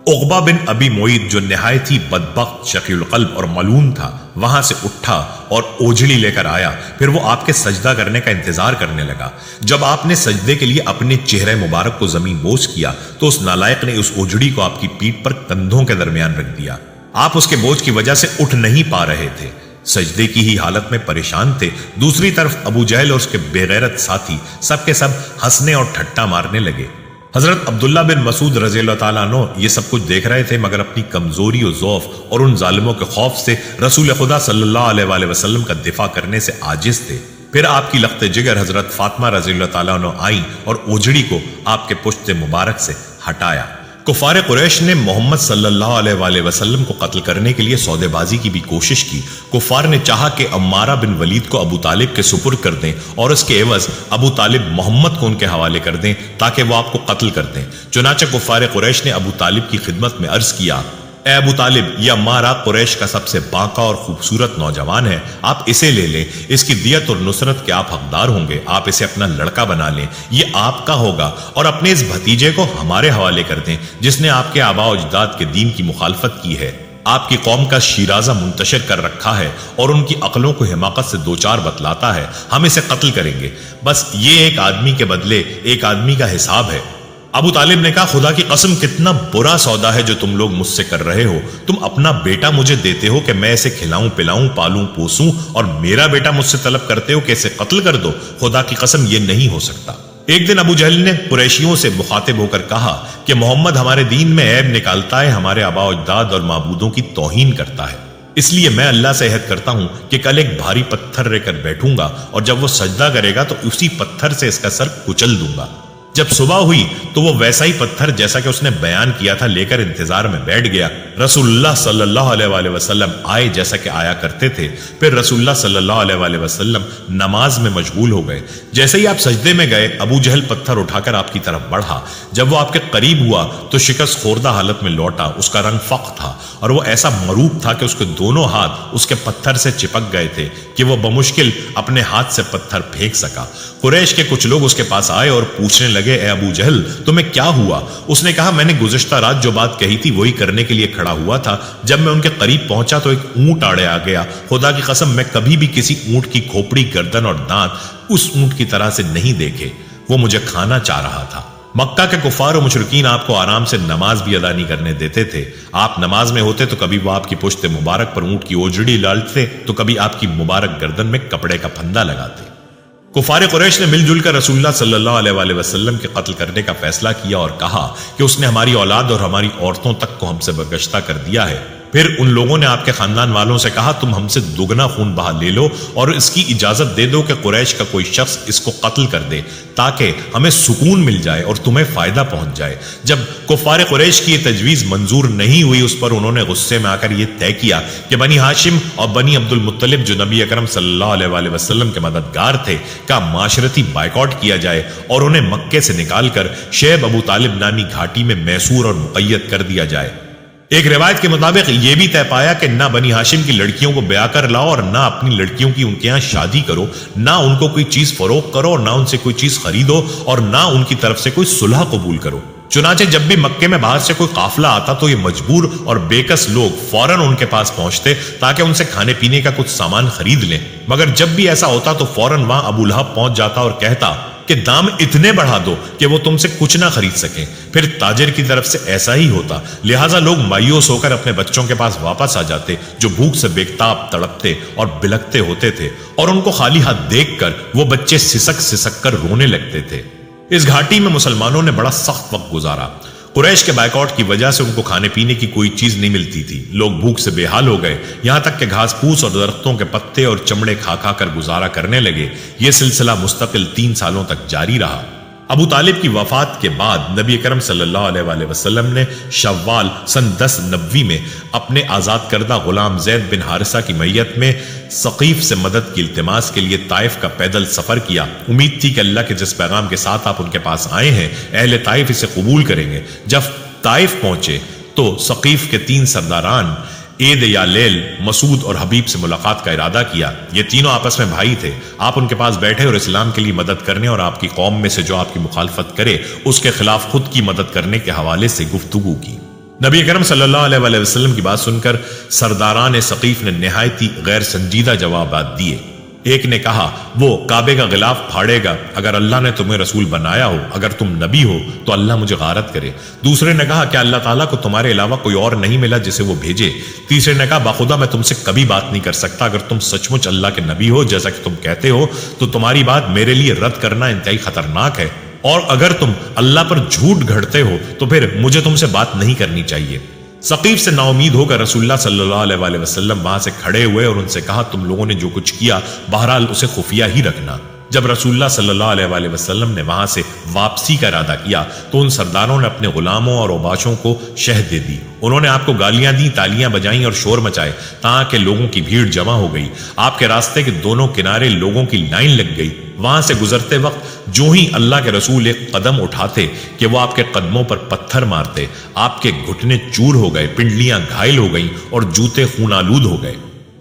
عقبہ بن ابی معیط جو نہایت ہی بدبخت شقی القلب اور ملعون تھا وہاں سے اٹھا اور اوجڑی لے کر آیا، پھر وہ آپ کے سجدہ کرنے کا انتظار کرنے لگا۔ جب آپ نے سجدے کے لیے اپنے چہرے مبارک کو زمین بوس کیا تو اس نالائق نے اس اوجڑی کو آپ کی پیٹھ پر کندھوں کے درمیان رکھ دیا۔ آپ اس کے بوجھ کی وجہ سے اٹھ نہیں پا رہے تھے، سجدے کی ہی حالت میں پریشان تھے۔ دوسری طرف ابو جہل اور اس کے بے غیرت ساتھی سب کے سب ہنسنے اور ٹھٹا مارنے لگے۔ حضرت عبداللہ بن مسعود رضی اللہ تعالیٰ عنہ یہ سب کچھ دیکھ رہے تھے، مگر اپنی کمزوری و ضعف اور ان ظالموں کے خوف سے رسول خدا صلی اللہ علیہ وآلہ وسلم کا دفاع کرنے سے عاجز تھے۔ پھر آپ کی لخت جگر حضرت فاطمہ رضی اللہ تعالیٰ عنہ آئیں اور اوجڑی کو آپ کے پشت مبارک سے ہٹایا۔ کفار قریش نے محمد صلی اللہ علیہ وآلہ وسلم کو قتل کرنے کے لیے سودے بازی کی بھی کوشش کی۔ کفار نے چاہا کہ عمارہ بن ولید کو ابو طالب کے سپرد کر دیں اور اس کے عوض ابو طالب محمد کو ان کے حوالے کر دیں تاکہ وہ آپ کو قتل کر دیں۔ چنانچہ کفار قریش نے ابو طالب کی خدمت میں عرض کیا اے ابو طالب، یہ عمارہ قریش کا سب سے باقا اور خوبصورت نوجوان ہے، آپ اسے لے لیں، اس کی دیت اور نصرت کے آپ حقدار ہوں گے، آپ اسے اپنا لڑکا بنا لیں، یہ آپ کا ہوگا، اور اپنے اس بھتیجے کو ہمارے حوالے کر دیں جس نے آپ کے آباء و اجداد کے دین کی مخالفت کی ہے، آپ کی قوم کا شیرازہ منتشر کر رکھا ہے اور ان کی عقلوں کو حماقت سے دوچار بتلاتا ہے، ہم اسے قتل کریں گے، بس یہ ایک آدمی کے بدلے ایک آدمی کا حساب ہے۔ ابو طالب نے کہا خدا کی قسم کتنا برا سودا ہے جو تم لوگ مجھ سے کر رہے ہو، تم اپنا بیٹا مجھے دیتے ہو کہ میں اسے کھلاؤں پلاؤں پالوں پوسوں، اور میرا بیٹا مجھ سے طلب کرتے ہو کہ اسے قتل کر دو، خدا کی قسم یہ نہیں ہو سکتا۔ ایک دن ابو جہل نے قریشیوں سے مخاطب ہو کر کہا کہ محمد ہمارے دین میں عیب نکالتا ہے، ہمارے آباء و اجداد اور معبودوں کی توہین کرتا ہے، اس لیے میں اللہ سے عہد کرتا ہوں کہ کل ایک بھاری پتھر لے کر بیٹھوں گا اور جب وہ سجدہ کرے گا تو اسی پتھر سے اس کا سر کچل دوں گا۔ جب صبح ہوئی تو وہ ویسا ہی پتھر جیسا کہ اس نے بیان کیا تھا لے کر انتظار میں بیٹھ گیا۔ رسول اللہ صلی اللہ علیہ وآلہ وسلم آئے جیسا کہ آیا کرتے تھے، پھر رسول اللہ صلی اللہ علیہ وآلہ وسلم نماز میں مشغول ہو گئے۔ جیسے ہی آپ سجدے میں گئے ابو جہل پتھر اٹھا کر آپ کی طرف بڑھا، جب وہ آپ کے قریب ہوا تو شکست خوردہ حالت میں لوٹا، اس کا رنگ فق تھا اور وہ ایسا مروب تھا کہ اس کے دونوں ہاتھ اس کے پتھر سے چپک گئے تھے کہ وہ بمشکل اپنے ہاتھ سے پتھر پھینک سکا۔ قریش کے کچھ لوگ اس کے پاس آئے اور پوچھنے لگے اے ابو جہل تمہیں کیا ہوا؟ اس نے کہا میں نے گزشتہ رات جو بات کہی تھی وہی کرنے کے لیے کھڑا ہوا تھا، جب میں ان کے قریب پہنچا تو ایک اونٹ آڑے آ گیا، خدا کی قسم میں کبھی بھی کسی اونٹ کی کھوپڑی، گردن اور دانت اس اونٹ کی طرح سے نہیں دیکھے، وہ مجھے کھانا چاہ رہا تھا۔ مکہ کے کفار و مشرکین آپ کو آرام سے نماز بھی ادا نہیں کرنے دیتے تھے۔ آپ نماز میں ہوتے تو کبھی وہ آپ کی پشت مبارک پر اونٹ کی اوجڑی ڈالتے تو کبھی آپ کی مبارک گردن میں کپڑے کا پھندا لگاتے۔ کفار قریش نے مل جل کر رسول اللہ صلی اللہ علیہ وآلہ وسلم کے قتل کرنے کا فیصلہ کیا اور کہا کہ اس نے ہماری اولاد اور ہماری عورتوں تک کو ہم سے برگشتہ کر دیا ہے۔ پھر ان لوگوں نے آپ کے خاندان والوں سے کہا تم ہم سے دگنا خون بہا لے لو اور اس کی اجازت دے دو کہ قریش کا کوئی شخص اس کو قتل کر دے تاکہ ہمیں سکون مل جائے اور تمہیں فائدہ پہنچ جائے۔ جب کفار قریش کی یہ تجویز منظور نہیں ہوئی اس پر انہوں نے غصے میں آ کر یہ طے کیا کہ بنی ہاشم اور بنی عبد المطلب جو نبی اکرم صلی اللہ علیہ وآلہ وسلم کے مددگار تھے کا معاشرتی بائیکاٹ کیا جائے اور انہیں مکے سے نکال کر شیب ابو طالب نامی گھاٹی میں محصور اور مقید کر دیا جائے۔ ایک روایت کے مطابق یہ بھی طے پایا کہ نہ بنی ہاشم کی لڑکیوں کو بیاہ کر لاؤ اور نہ اپنی لڑکیوں کی ان کے یہاں شادی کرو، نہ ان کو کوئی چیز فروخت کرو اور نہ ان سے کوئی چیز خریدو اور نہ ان کی طرف سے کوئی صلح قبول کرو۔ چنانچہ جب بھی مکے میں باہر سے کوئی قافلہ آتا تو یہ مجبور اور بےکس لوگ فوراً ان کے پاس پہنچتے تاکہ ان سے کھانے پینے کا کچھ سامان خرید لیں، مگر جب بھی ایسا ہوتا تو فوراً وہاں ابو لہب پہنچ جاتا اور کہتا کہ دام اتنے بڑھا دو کہ وہ تم سے کچھ نہ خرید سکیں۔ پھر تاجر کی طرف سے ایسا ہی ہوتا، لہٰذا لوگ مایوس ہو کر اپنے بچوں کے پاس واپس آ جاتے جو بھوک سے بےتاب تڑپتے اور بلکتے ہوتے تھے، اور ان کو خالی ہاتھ دیکھ کر وہ بچے سسک سسک کر رونے لگتے تھے۔ اس گھاٹی میں مسلمانوں نے بڑا سخت وقت گزارا۔ قریش کے بائیکاٹ کی وجہ سے ان کو کھانے پینے کی کوئی چیز نہیں ملتی تھی، لوگ بھوک سے بے حال ہو گئے، یہاں تک کہ گھاس پھوس اور درختوں کے پتے اور چمڑے کھا کھا کر گزارا کرنے لگے۔ یہ سلسلہ مستقل 3 سالوں تک جاری رہا۔ ابو طالب کی وفات کے بعد نبی اکرم صلی اللہ علیہ وآلہ وسلم نے شوال سن 1090 میں اپنے آزاد کردہ غلام زید بن حارثہ کی میت میں ثقیف سے مدد کی التماس کے لیے طائف کا پیدل سفر کیا۔ امید تھی کہ اللہ کے جس پیغام کے ساتھ آپ ان کے پاس آئے ہیں اہل طائف اسے قبول کریں گے۔ جب طائف پہنچے تو ثقیف کے 3 سرداران عید یا لیل، مسعود اور حبیب سے ملاقات کا ارادہ کیا۔ یہ تینوں آپس میں بھائی تھے۔ آپ ان کے پاس بیٹھے اور اسلام کے لیے مدد کرنے اور آپ کی قوم میں سے جو آپ کی مخالفت کرے اس کے خلاف خود کی مدد کرنے کے حوالے سے گفتگو کی۔ نبی اکرم صلی اللہ علیہ وآلہ وسلم کی بات سن کر سرداران ثقیف نے نہایت ہی غیر سنجیدہ جوابات دیے۔ ایک نے کہا وہ کعبے کا غلاف پھاڑے گا اگر اللہ نے تمہیں رسول بنایا ہو، اگر تم نبی ہو تو اللہ مجھے غارت کرے۔ دوسرے نے کہا کہ اللہ تعالیٰ کو تمہارے علاوہ کوئی اور نہیں ملا جسے وہ بھیجے۔ تیسرے نے کہا باخدا میں تم سے کبھی بات نہیں کر سکتا، اگر تم سچ مچ اللہ کے نبی ہو جیسا کہ تم کہتے ہو تو تمہاری بات میرے لیے رد کرنا انتہائی خطرناک ہے، اور اگر تم اللہ پر جھوٹ گھڑتے ہو تو پھر مجھے تم سے بات نہیں کرنی چاہیے۔ ثقیف سے نا امید ہو کر رسول اللہ صلی اللہ علیہ وآلہ وسلم وہاں سے کھڑے ہوئے اور ان سے کہا تم لوگوں نے جو کچھ کیا بہرحال اسے خفیہ ہی رکھنا۔ جب رسول اللہ صلی اللہ علیہ وآلہ وسلم نے وہاں سے واپسی کا ارادہ کیا تو ان سرداروں نے اپنے غلاموں اور اوباشوں کو شہد دے دی۔ انہوں نے آپ کو گالیاں دی، تالیاں بجائیں اور شور مچائے تاکہ لوگوں کی بھیڑ جمع ہو گئی۔ آپ کے راستے کے دونوں کنارے لوگوں کی لائن لگ گئی۔ وہاں سے گزرتے وقت جو ہی اللہ کے رسول ایک قدم اٹھاتے کہ وہ آپ کے قدموں پر پتھر مارتے، آپ کے گھٹنے چور ہو گئے، پنڈلیاں گھائل ہو گئیں اور جوتے خون آلود ہو گئے۔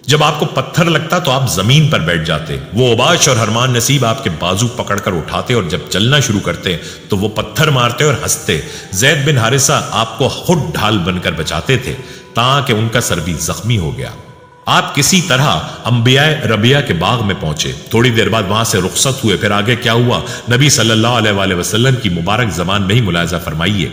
جب آپ کو پتھر لگتا تو آپ زمین پر بیٹھ جاتے، وہ اوباش اور ہرمان نصیب آپ کے بازو پکڑ کر اٹھاتے اور جب چلنا شروع کرتے تو وہ پتھر مارتے اور ہنستے۔ زید بن حارثہ آپ کو خود ڈھال بن کر بچاتے تھے تاکہ ان کا سر بھی زخمی ہو گیا۔ آپ کسی طرح انبیاء ربیہ کے باغ میں پہنچے، تھوڑی دیر بعد وہاں سے رخصت ہوئے۔ پھر آگے کیا ہوا نبی صلی اللہ علیہ وآلہ وسلم کی مبارک زبان میں ہی ملاحظہ فرمائیے۔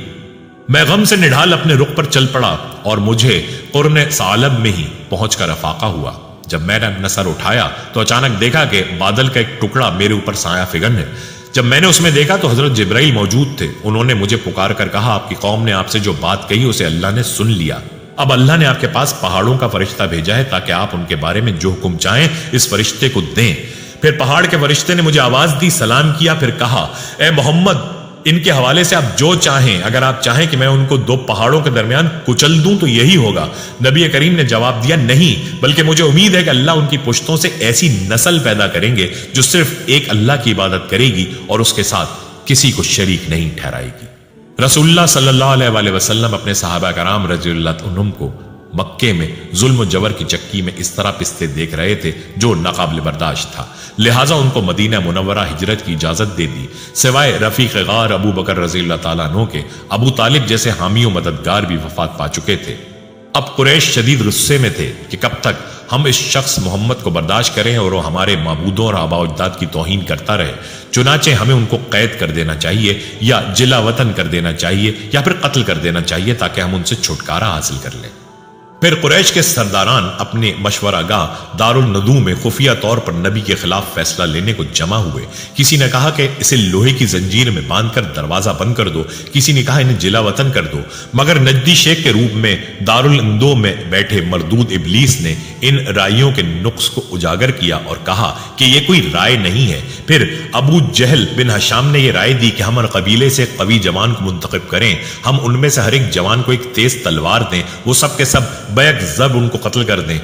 میں غم سے نڈھال اپنے رخ پر چل پڑا اور مجھے قرن ثعلب میں ہی پہنچ کر افاقہ ہوا۔ جب میں نے اپنا سر اٹھایا تو اچانک دیکھا کہ بادل کا ایک ٹکڑا میرے اوپر سایہ فگن ہے۔ جب میں نے اس میں دیکھا تو حضرت جبرائیل موجود تھے۔ انہوں نے مجھے پکار کر کہا آپ کی قوم نے آپ سے جو بات کہی اسے اللہ نے سن لیا، اب اللہ نے آپ کے پاس پہاڑوں کا فرشتہ بھیجا ہے تاکہ آپ ان کے بارے میں جو حکم چاہیں اس فرشتے کو دیں۔ پھر پہاڑ کے فرشتے نے مجھے آواز دی، سلام کیا، پھر کہا اے محمد ان کے حوالے سے آپ جو چاہیں، اگر آپ چاہیں کہ میں ان کو 2 پہاڑوں کے درمیان کچل دوں تو یہی ہوگا۔ نبی کریم نے جواب دیا نہیں، بلکہ مجھے امید ہے کہ اللہ ان کی پشتوں سے ایسی نسل پیدا کریں گے جو صرف ایک اللہ کی عبادت کرے گی اور اس کے ساتھ کسی کو شریک نہیں ٹھہرائے گی۔ رسول اللہ صلی اللہ علیہ وآلہ وسلم اپنے صحابہ کرام رضی اللہ عنہم کو مکے میں ظلم و جبر کی چکی میں اس طرح پستے دیکھ رہے تھے جو ناقابل برداشت تھا، لہٰذا ان کو مدینہ منورہ ہجرت کی اجازت دے دی، سوائے رفیق غار ابو بکر رضی اللہ تعالیٰ عنہ کے۔ ابو طالب جیسے حامی و مددگار بھی وفات پا چکے تھے۔ اب قریش شدید غصے میں تھے کہ کب تک ہم اس شخص محمد کو برداشت کریں اور وہ ہمارے معبودوں اور آباء و اجداد کی توہین کرتا رہے، چنانچہ ہمیں ان کو قید کر دینا چاہیے یا جلا وطن کر دینا چاہیے یا پھر قتل کر دینا چاہیے تاکہ ہم ان سے چھٹکارا حاصل کر لیں۔ پھر قریش کے سرداران اپنے مشورہ گاہ دارالندو میں خفیہ طور پر نبی کے خلاف فیصلہ لینے کو جمع ہوئے۔ کسی نے کہا کہ اسے لوہے کی زنجیر میں باندھ کر دروازہ بند کر دو، کسی نے کہا انہیں جلا وطن کر دو، مگر نجدی شیخ کے روپ میں دارالندو میں بیٹھے مردود ابلیس نے ان رائیوں کے نقص کو اجاگر کیا اور کہا کہ یہ کوئی رائے نہیں ہے۔ پھر ابو جہل بن ہشام نے یہ رائے دی کہ ہم ہر قبیلے سے ایک قوی جوان کو منتخب کریں، ہم ان میں سے ہر ایک جوان کو ایک تیز تلوار دیں، وہ سب کے سب بیک زب ان کو قتل کر دیں۔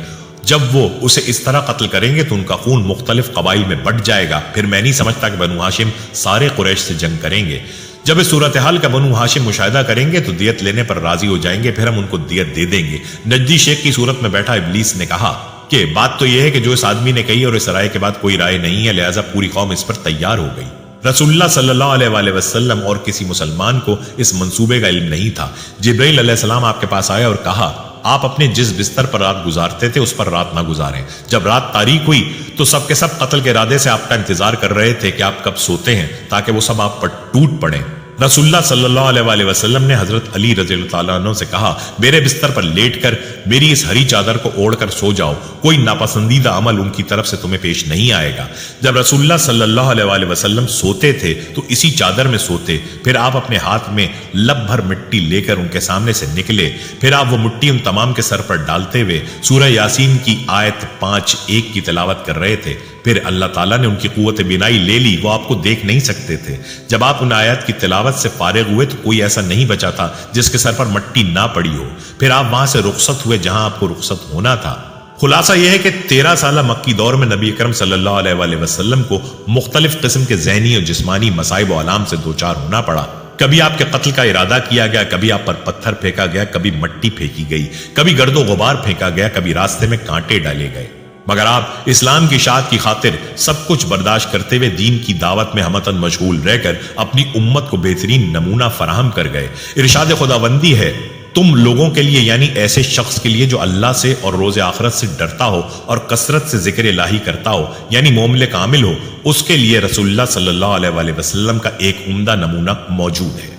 جب وہ اسے اس طرح قتل کریں گے تو ان کا خون مختلف قبائل میں بٹ جائے گا، پھر میں نہیں سمجھتا کہ بنو ہاشم سارے قریش سے جنگ کریں گے۔ جب اس صورتحال کا بنو ہاشم مشاہدہ کریں گے تو دیت لینے پر راضی ہو جائیں گے، پھر ہم ان کو دیت دے دیں گے۔ نجدی شیخ کی صورت میں بیٹھا ابلیس نے کہا کہ بات تو یہ ہے کہ جو اس آدمی نے کہی اور اس رائے کے بعد کوئی رائے نہیں ہے، لہٰذا پوری قوم اس پر تیار ہو گئی۔ رسول اللہ صلی اللہ علیہ وآلہ وسلم اور کسی مسلمان کو اس منصوبے کا علم نہیں تھا۔ جبرائیل علیہ السلام آپ کے پاس آیا اور کہا آپ اپنے جس بستر پر رات گزارتے تھے اس پر رات نہ گزاریں۔ جب رات تاریک ہوئی تو سب کے سب قتل کے ارادے سے آپ کا انتظار کر رہے تھے کہ آپ کب سوتے ہیں تاکہ وہ سب آپ پر ٹوٹ پڑیں۔ رسول اللہ صلی اللہ علیہ وآلہ وسلم نے حضرت علی رضی اللہ تعالیٰ عنہ سے کہا میرے بستر پر لیٹ کر میری اس ہری چادر کو اوڑھ کر سو جاؤ، کوئی ناپسندیدہ عمل ان کی طرف سے تمہیں پیش نہیں آئے گا۔ جب رسول اللہ صلی اللہ علیہ وآلہ وسلم سوتے تھے تو اسی چادر میں سوتے، پھر آپ اپنے ہاتھ میں لب بھر مٹی لے کر ان کے سامنے سے نکلے، پھر آپ وہ مٹی ان تمام کے سر پر ڈالتے ہوئے سورہ یاسین کی آیت 5:1 کی تلاوت کر رہے تھے۔ پھر اللہ تعالیٰ نے ان کی قوت بینائی لے لی، وہ آپ کو دیکھ نہیں سکتے تھے۔ جب آپ ان آیات کی تلاوت سے فارغ ہوئے تو کوئی ایسا نہیں بچا تھا جس کے سر پر مٹی نہ پڑی ہو۔ پھر آپ وہاں سے رخصت ہوئے جہاں آپ کو رخصت ہونا تھا۔ خلاصہ یہ ہے کہ 13 سالہ مکی دور میں نبی اکرم صلی اللہ علیہ وآلہ وسلم کو مختلف قسم کے ذہنی اور جسمانی مصائب و آلام سے دوچار ہونا پڑا۔ کبھی آپ کے قتل کا ارادہ کیا گیا، کبھی آپ پر پتھر پھینکا گیا، کبھی مٹی پھینکی گئی، کبھی گرد و غبار پھینکا گیا، کبھی راستے میں کانٹے ڈالے گئے، مگر آپ اسلام کی اشاعت کی خاطر سب کچھ برداشت کرتے ہوئے دین کی دعوت میں ہمتن مشغول رہ کر اپنی امت کو بہترین نمونہ فراہم کر گئے۔ ارشاد خداوندی ہے تم لوگوں کے لیے، یعنی ایسے شخص کے لیے جو اللہ سے اور روز آخرت سے ڈرتا ہو اور کثرت سے ذکر الہی کرتا ہو، یعنی مومن کامل ہو، اس کے لیے رسول اللہ صلی اللہ علیہ وآلہ وسلم کا ایک عمدہ نمونہ موجود ہے۔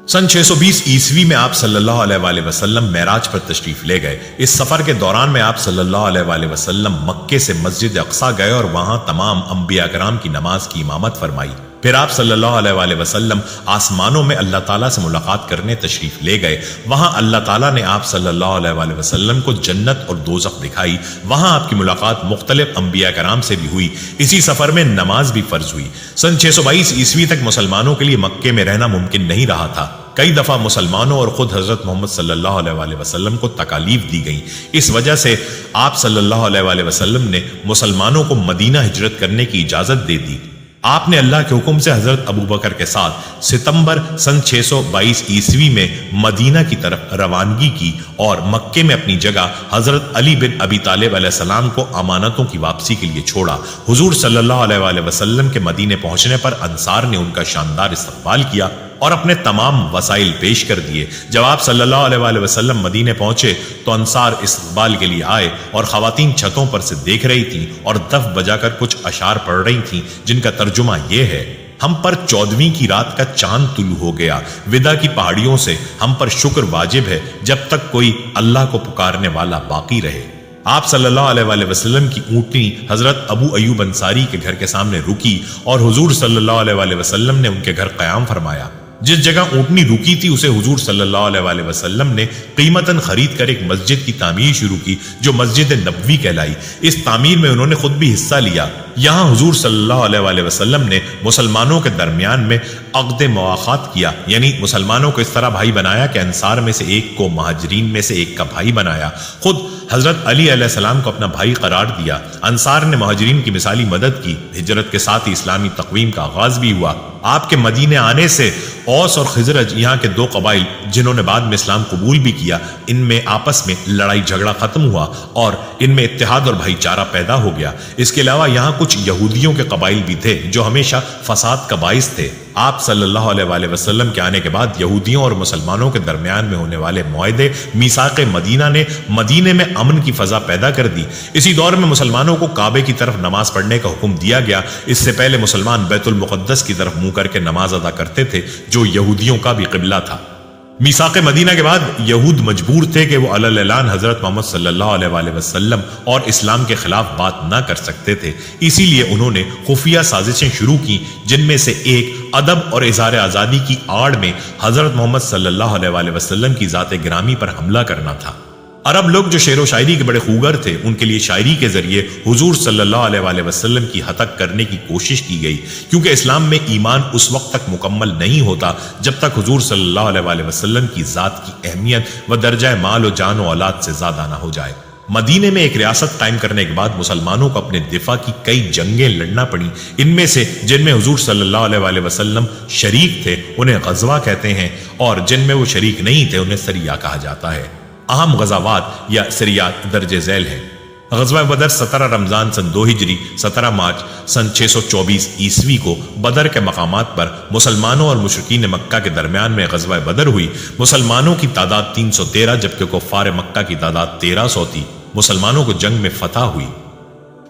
سن 620 عیسوی میں آپ صلی اللہ علیہ وآلہ وسلم معراج پر تشریف لے گئے۔ اس سفر کے دوران میں آپ صلی اللہ علیہ وآلہ وسلم مکے سے مسجد اقصیٰ گئے اور وہاں تمام انبیاء کرام کی نماز کی امامت فرمائی۔ پھر آپ صلی اللہ علیہ وآلہ وسلم آسمانوں میں اللہ تعالیٰ سے ملاقات کرنے تشریف لے گئے۔ وہاں اللہ تعالیٰ نے آپ صلی اللہ علیہ وآلہ وسلم کو جنت اور دوزخ دکھائی۔ وہاں آپ کی ملاقات مختلف انبیاء کرام سے بھی ہوئی۔ اسی سفر میں نماز بھی فرض ہوئی۔ سن 622 عیسوی تک مسلمانوں کے لیے مکے میں رہنا ممکن نہیں رہا تھا۔ کئی دفعہ مسلمانوں اور خود حضرت محمد صلی اللہ علیہ وآلہ وسلم کو تکالیف دی گئیں۔ اس وجہ سے آپ صلی اللہ علیہ وآلہ وسلم نے مسلمانوں کو مدینہ ہجرت کرنے کی اجازت دے دی۔ آپ نے اللہ کے حکم سے حضرت ابوبکر کے ساتھ ستمبر سن 622 عیسوی میں مدینہ کی طرف روانگی کی اور مکے میں اپنی جگہ حضرت علی بن ابی طالب علیہ السلام کو امانتوں کی واپسی کے لیے چھوڑا۔ حضور صلی اللہ علیہ وآلہ وسلم کے مدینے پہنچنے پر انصار نے ان کا شاندار استقبال کیا اور اپنے تمام وسائل پیش کر دیے۔ جب آپ صلی اللہ علیہ وآلہ وسلم مدینے پہنچے تو انصار استقبال کے لیے آئے اور خواتین چھتوں پر سے دیکھ رہی تھیں اور دف بجا کر کچھ اشعار پڑھ رہی تھیں جن کا ترجمہ یہ ہے: ہم پر 14ویں کی رات کا چاند طلوع ہو گیا، ودا کی پہاڑیوں سے ہم پر شکر واجب ہے جب تک کوئی اللہ کو پکارنے والا باقی رہے۔ آپ صلی اللہ علیہ وآلہ وسلم کی اونٹنی حضرت ابو ایوب انصاری کے گھر کے سامنے رکی اور حضور صلی اللہ علیہ وآلہ وسلم نے ان کے گھر قیام فرمایا۔ جس جگہ اونٹنی رکی تھی اسے حضور صلی اللہ علیہ وآلہ وسلم نے قیمتاً خرید کر ایک مسجد کی تعمیر شروع کی جو مسجد نبوی کہلائی۔ اس تعمیر میں انہوں نے خود بھی حصہ لیا۔ یہاں حضور صلی اللہ علیہ وآلہ وسلم نے مسلمانوں کے درمیان میں عقد مواخات کیا، یعنی مسلمانوں کو اس طرح بھائی بنایا کہ انصار میں سے ایک کو مہاجرین میں سے ایک کا بھائی بنایا۔ خود حضرت علی علیہ السلام کو اپنا بھائی قرار دیا۔ انصار نے مہاجرین کی مثالی مدد کی۔ ہجرت کے ساتھ ہی اسلامی تقویم کا آغاز بھی ہوا۔ آپ کے مدینے آنے سے اوس اور خزرج یہاں کے دو قبائل جنہوں نے بعد میں اسلام قبول بھی کیا، ان میں آپس میں لڑائی جھگڑا ختم ہوا اور ان میں اتحاد اور بھائی چارہ پیدا ہو گیا۔ اس کے علاوہ یہاں کچھ یہودیوں کے قبائل بھی تھے جو ہمیشہ فساد کا باعث تھے۔ آپ صلی اللہ علیہ وسلم کے آنے کے بعد یہودیوں اور مسلمانوں کے درمیان میں ہونے والے معاہدے میثاق مدینہ نے مدینے میں امن کی فضا پیدا کر دی۔ اسی دور میں مسلمانوں کو کعبے کی طرف نماز پڑھنے کا حکم دیا گیا۔ اس سے پہلے مسلمان بیت المقدس کی طرف منہ کر کے نماز ادا کرتے تھے جو یہودیوں کا بھی قبلہ تھا۔ میثاق مدینہ کے بعد یہود مجبور تھے کہ وہ علی اعلان حضرت محمد صلی اللہ علیہ وسلم اور اسلام کے خلاف بات نہ کر سکتے تھے، اسی لیے انہوں نے خفیہ سازشیں شروع کی، جن میں سے ایک ادب اور اظہار آزادی کی آڑ میں حضرت محمد صلی اللہ علیہ وسلم کی ذات گرامی پر حملہ کرنا تھا۔ عرب لوگ جو شعر و شاعری کے بڑے خوگر تھے، ان کے لیے شاعری کے ذریعے حضور صلی اللہ علیہ وسلم کی ہتک کرنے کی کوشش کی گئی، کیونکہ اسلام میں ایمان اس وقت تک مکمل نہیں ہوتا جب تک حضور صلی اللہ علیہ وسلم کی ذات کی اہمیت و درجہ مال و جان و اولاد سے زیادہ نہ ہو جائے۔ مدینے میں ایک ریاست قائم کرنے کے بعد مسلمانوں کو اپنے دفاع کی کئی جنگیں لڑنا پڑیں، ان میں سے جن میں حضور صلی اللہ علیہ وسلم شریک تھے انہیں غزوہ کہتے ہیں، اور جن میں وہ شریک نہیں تھے انہیں سریہ کہا جاتا ہے۔ اہم غزوات یا سریات درج ذیل ہیں۔ غزوہ بدر 17 رمضان سن 2 ہجری 17 مارچ سن 624 عیسوی کو بدر کے مقامات پر مسلمانوں اور مشرکین مکہ کے درمیان میں غزوہ بدر ہوئی۔ مسلمانوں کی تعداد 313 جبکہ کفار مکہ کی تعداد 1300 تھی۔ مسلمانوں کو جنگ میں فتح ہوئی۔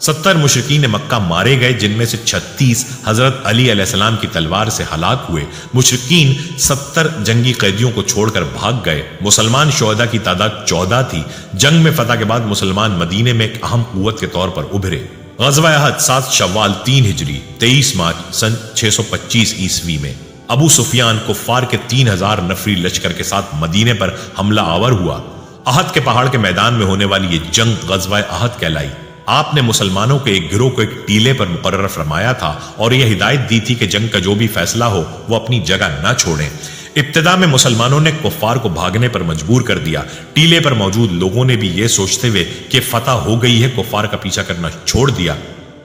70 مشرکین مکہ مارے گئے، جن میں سے 36 حضرت علی علیہ السلام کی تلوار سے ہلاک ہوئے۔ مشرکین 70 جنگی قیدیوں کو چھوڑ کر بھاگ گئے۔ مسلمان شہداء کی تعداد 14 تھی۔ جنگ میں فتح کے بعد مسلمان مدینے میں ایک اہم قوت کے طور پر ابھرے۔ غزوہ احد 7 شوال 3 ہجری 23 مارچ سن 625 عیسوی میں ابو سفیان کفار کے 3000 نفری لشکر کے ساتھ مدینے پر حملہ آور ہوا۔ احد کے پہاڑ کے میدان میں ہونے والی یہ جنگ غزوہ احد کہلائی۔ آپ نے مسلمانوں کے ایک گروہ کو ایک ٹیلے پر مقرر فرمایا تھا اور یہ ہدایت دی تھی کہ جنگ کا جو بھی فیصلہ ہو وہ اپنی جگہ نہ چھوڑیں۔ ابتدا میں مسلمانوں نے کفار کو بھاگنے پر مجبور کر دیا۔ ٹیلے پر موجود لوگوں نے بھی یہ سوچتے ہوئے کہ فتح ہو گئی ہے کفار کا پیچھا کرنا چھوڑ دیا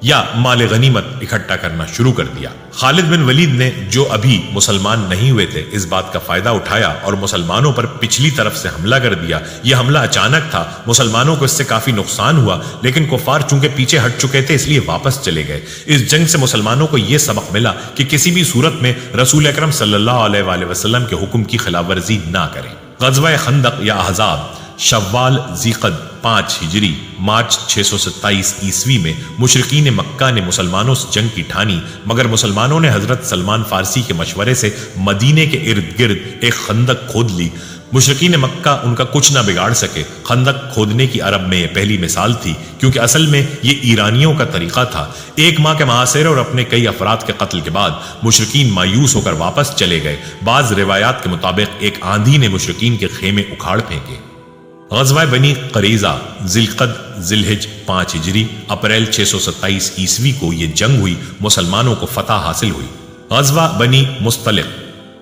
یا مال غنیمت اکٹھا کرنا شروع کر دیا۔ خالد بن ولید نے جو ابھی مسلمان نہیں ہوئے تھے اس بات کا فائدہ اٹھایا اور مسلمانوں پر پچھلی طرف سے حملہ کر دیا۔ یہ حملہ اچانک تھا، مسلمانوں کو اس سے کافی نقصان ہوا، لیکن کفار چونکہ پیچھے ہٹ چکے تھے اس لیے واپس چلے گئے۔ اس جنگ سے مسلمانوں کو یہ سبق ملا کہ کسی بھی صورت میں رسول اکرم صلی اللہ علیہ وسلم کے حکم کی خلاف ورزی نہ کریں۔ غزوہ خندق یا احزاب شوال ذیقعد 5 ہجری مارچ 627 عیسوی میں مشرکین مکہ نے مسلمانوں سے جنگ کی ٹھانی، مگر مسلمانوں نے حضرت سلمان فارسی کے مشورے سے مدینے کے ارد گرد ایک خندق کھود لی۔ مشرکین مکہ ان کا کچھ نہ بگاڑ سکے۔ خندق کھودنے کی عرب میں یہ پہلی مثال تھی، کیونکہ اصل میں یہ ایرانیوں کا طریقہ تھا۔ 1 ماہ کے محاصرے اور اپنے کئی افراد کے قتل کے بعد مشرکین مایوس ہو کر واپس چلے گئے۔ بعض روایات کے مطابق ایک آندھی نے مشرکین کے خیمے اکھاڑ پھینکے۔ غزوہ بنی قریظہ ذیلقعد ذیلحج 5 ہجری اپریل 627 عیسوی کو یہ جنگ ہوئی، مسلمانوں کو فتح حاصل ہوئی۔ غزوہ بنی مصطلق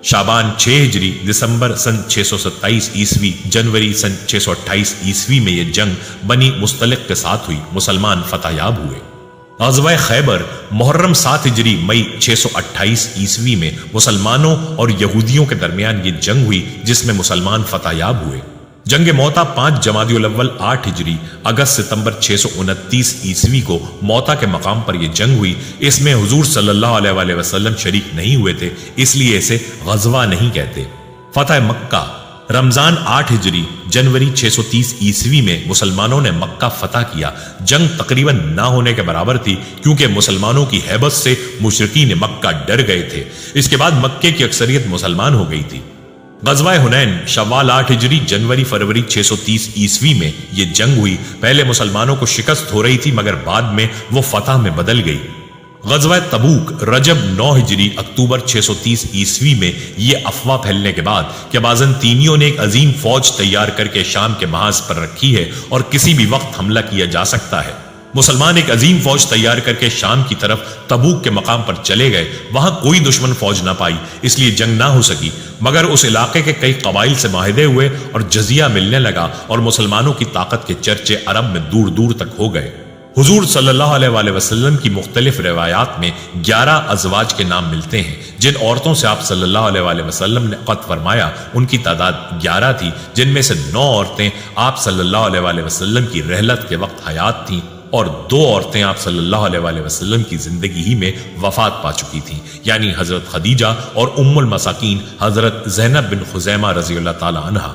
شعبان 6 ہجری دسمبر سن 627 عیسوی جنوری سن 628 عیسوی میں یہ جنگ بنی مصطلق کے ساتھ ہوئی، مسلمان فتح یاب ہوئے۔ غزوہ خیبر محرم 7 ہجری مئی 628 عیسوی میں مسلمانوں اور یہودیوں کے درمیان یہ جنگ ہوئی جس میں مسلمان فتح یاب ہوئے۔ جنگ موتا 5 جمادی الاول 8 ہجری اگست ستمبر 629 عیسوی کو موتا کے مقام پر یہ جنگ ہوئی۔ اس میں حضور صلی اللہ علیہ وسلم شریک نہیں ہوئے تھے، اس لیے اسے غزوہ نہیں کہتے۔ فتح مکہ رمضان 8 ہجری جنوری 630 عیسوی میں مسلمانوں نے مکہ فتح کیا۔ جنگ تقریباً نہ ہونے کے برابر تھی، کیونکہ مسلمانوں کی ہیبت سے مشرکین مکہ ڈر گئے تھے۔ اس کے بعد مکے کی اکثریت مسلمان ہو گئی تھی۔ غزوہ حنین شوال 8 ہجری جنوری فروری 630 عیسوی میں یہ جنگ ہوئی۔ پہلے مسلمانوں کو شکست ہو رہی تھی مگر بعد میں وہ فتح میں بدل گئی۔ غزوہ تبوک رجب 9 ہجری اکتوبر 630 عیسوی میں یہ افواہ پھیلنے کے بعد کہ بازنطینیوں نے ایک عظیم فوج تیار کر کے شام کے محاذ پر رکھی ہے اور کسی بھی وقت حملہ کیا جا سکتا ہے، مسلمان ایک عظیم فوج تیار کر کے شام کی طرف تبوک کے مقام پر چلے گئے۔ وہاں کوئی دشمن فوج نہ پائی، اس لیے جنگ نہ ہو سکی، مگر اس علاقے کے کئی قبائل سے معاہدے ہوئے اور جزیہ ملنے لگا اور مسلمانوں کی طاقت کے چرچے عرب میں دور دور تک ہو گئے۔ حضور صلی اللہ علیہ وسلم کی مختلف روایات میں 11 ازواج کے نام ملتے ہیں۔ جن عورتوں سے آپ صلی اللہ علیہ وسلم نے قط فرمایا ان کی تعداد 11 تھی، جن میں سے 9 عورتیں آپ صلی اللہ علیہ وسلم کی رحلت کے وقت حیات تھیں۔ اور 2 عورتیں آپ صلی اللہ علیہ وآلہ وسلم کی زندگی ہی میں وفات پا چکی تھیں، یعنی حضرت خدیجہ اور ام المساکین حضرت زینب بن خزیمہ رضی اللہ تعالی عنہا۔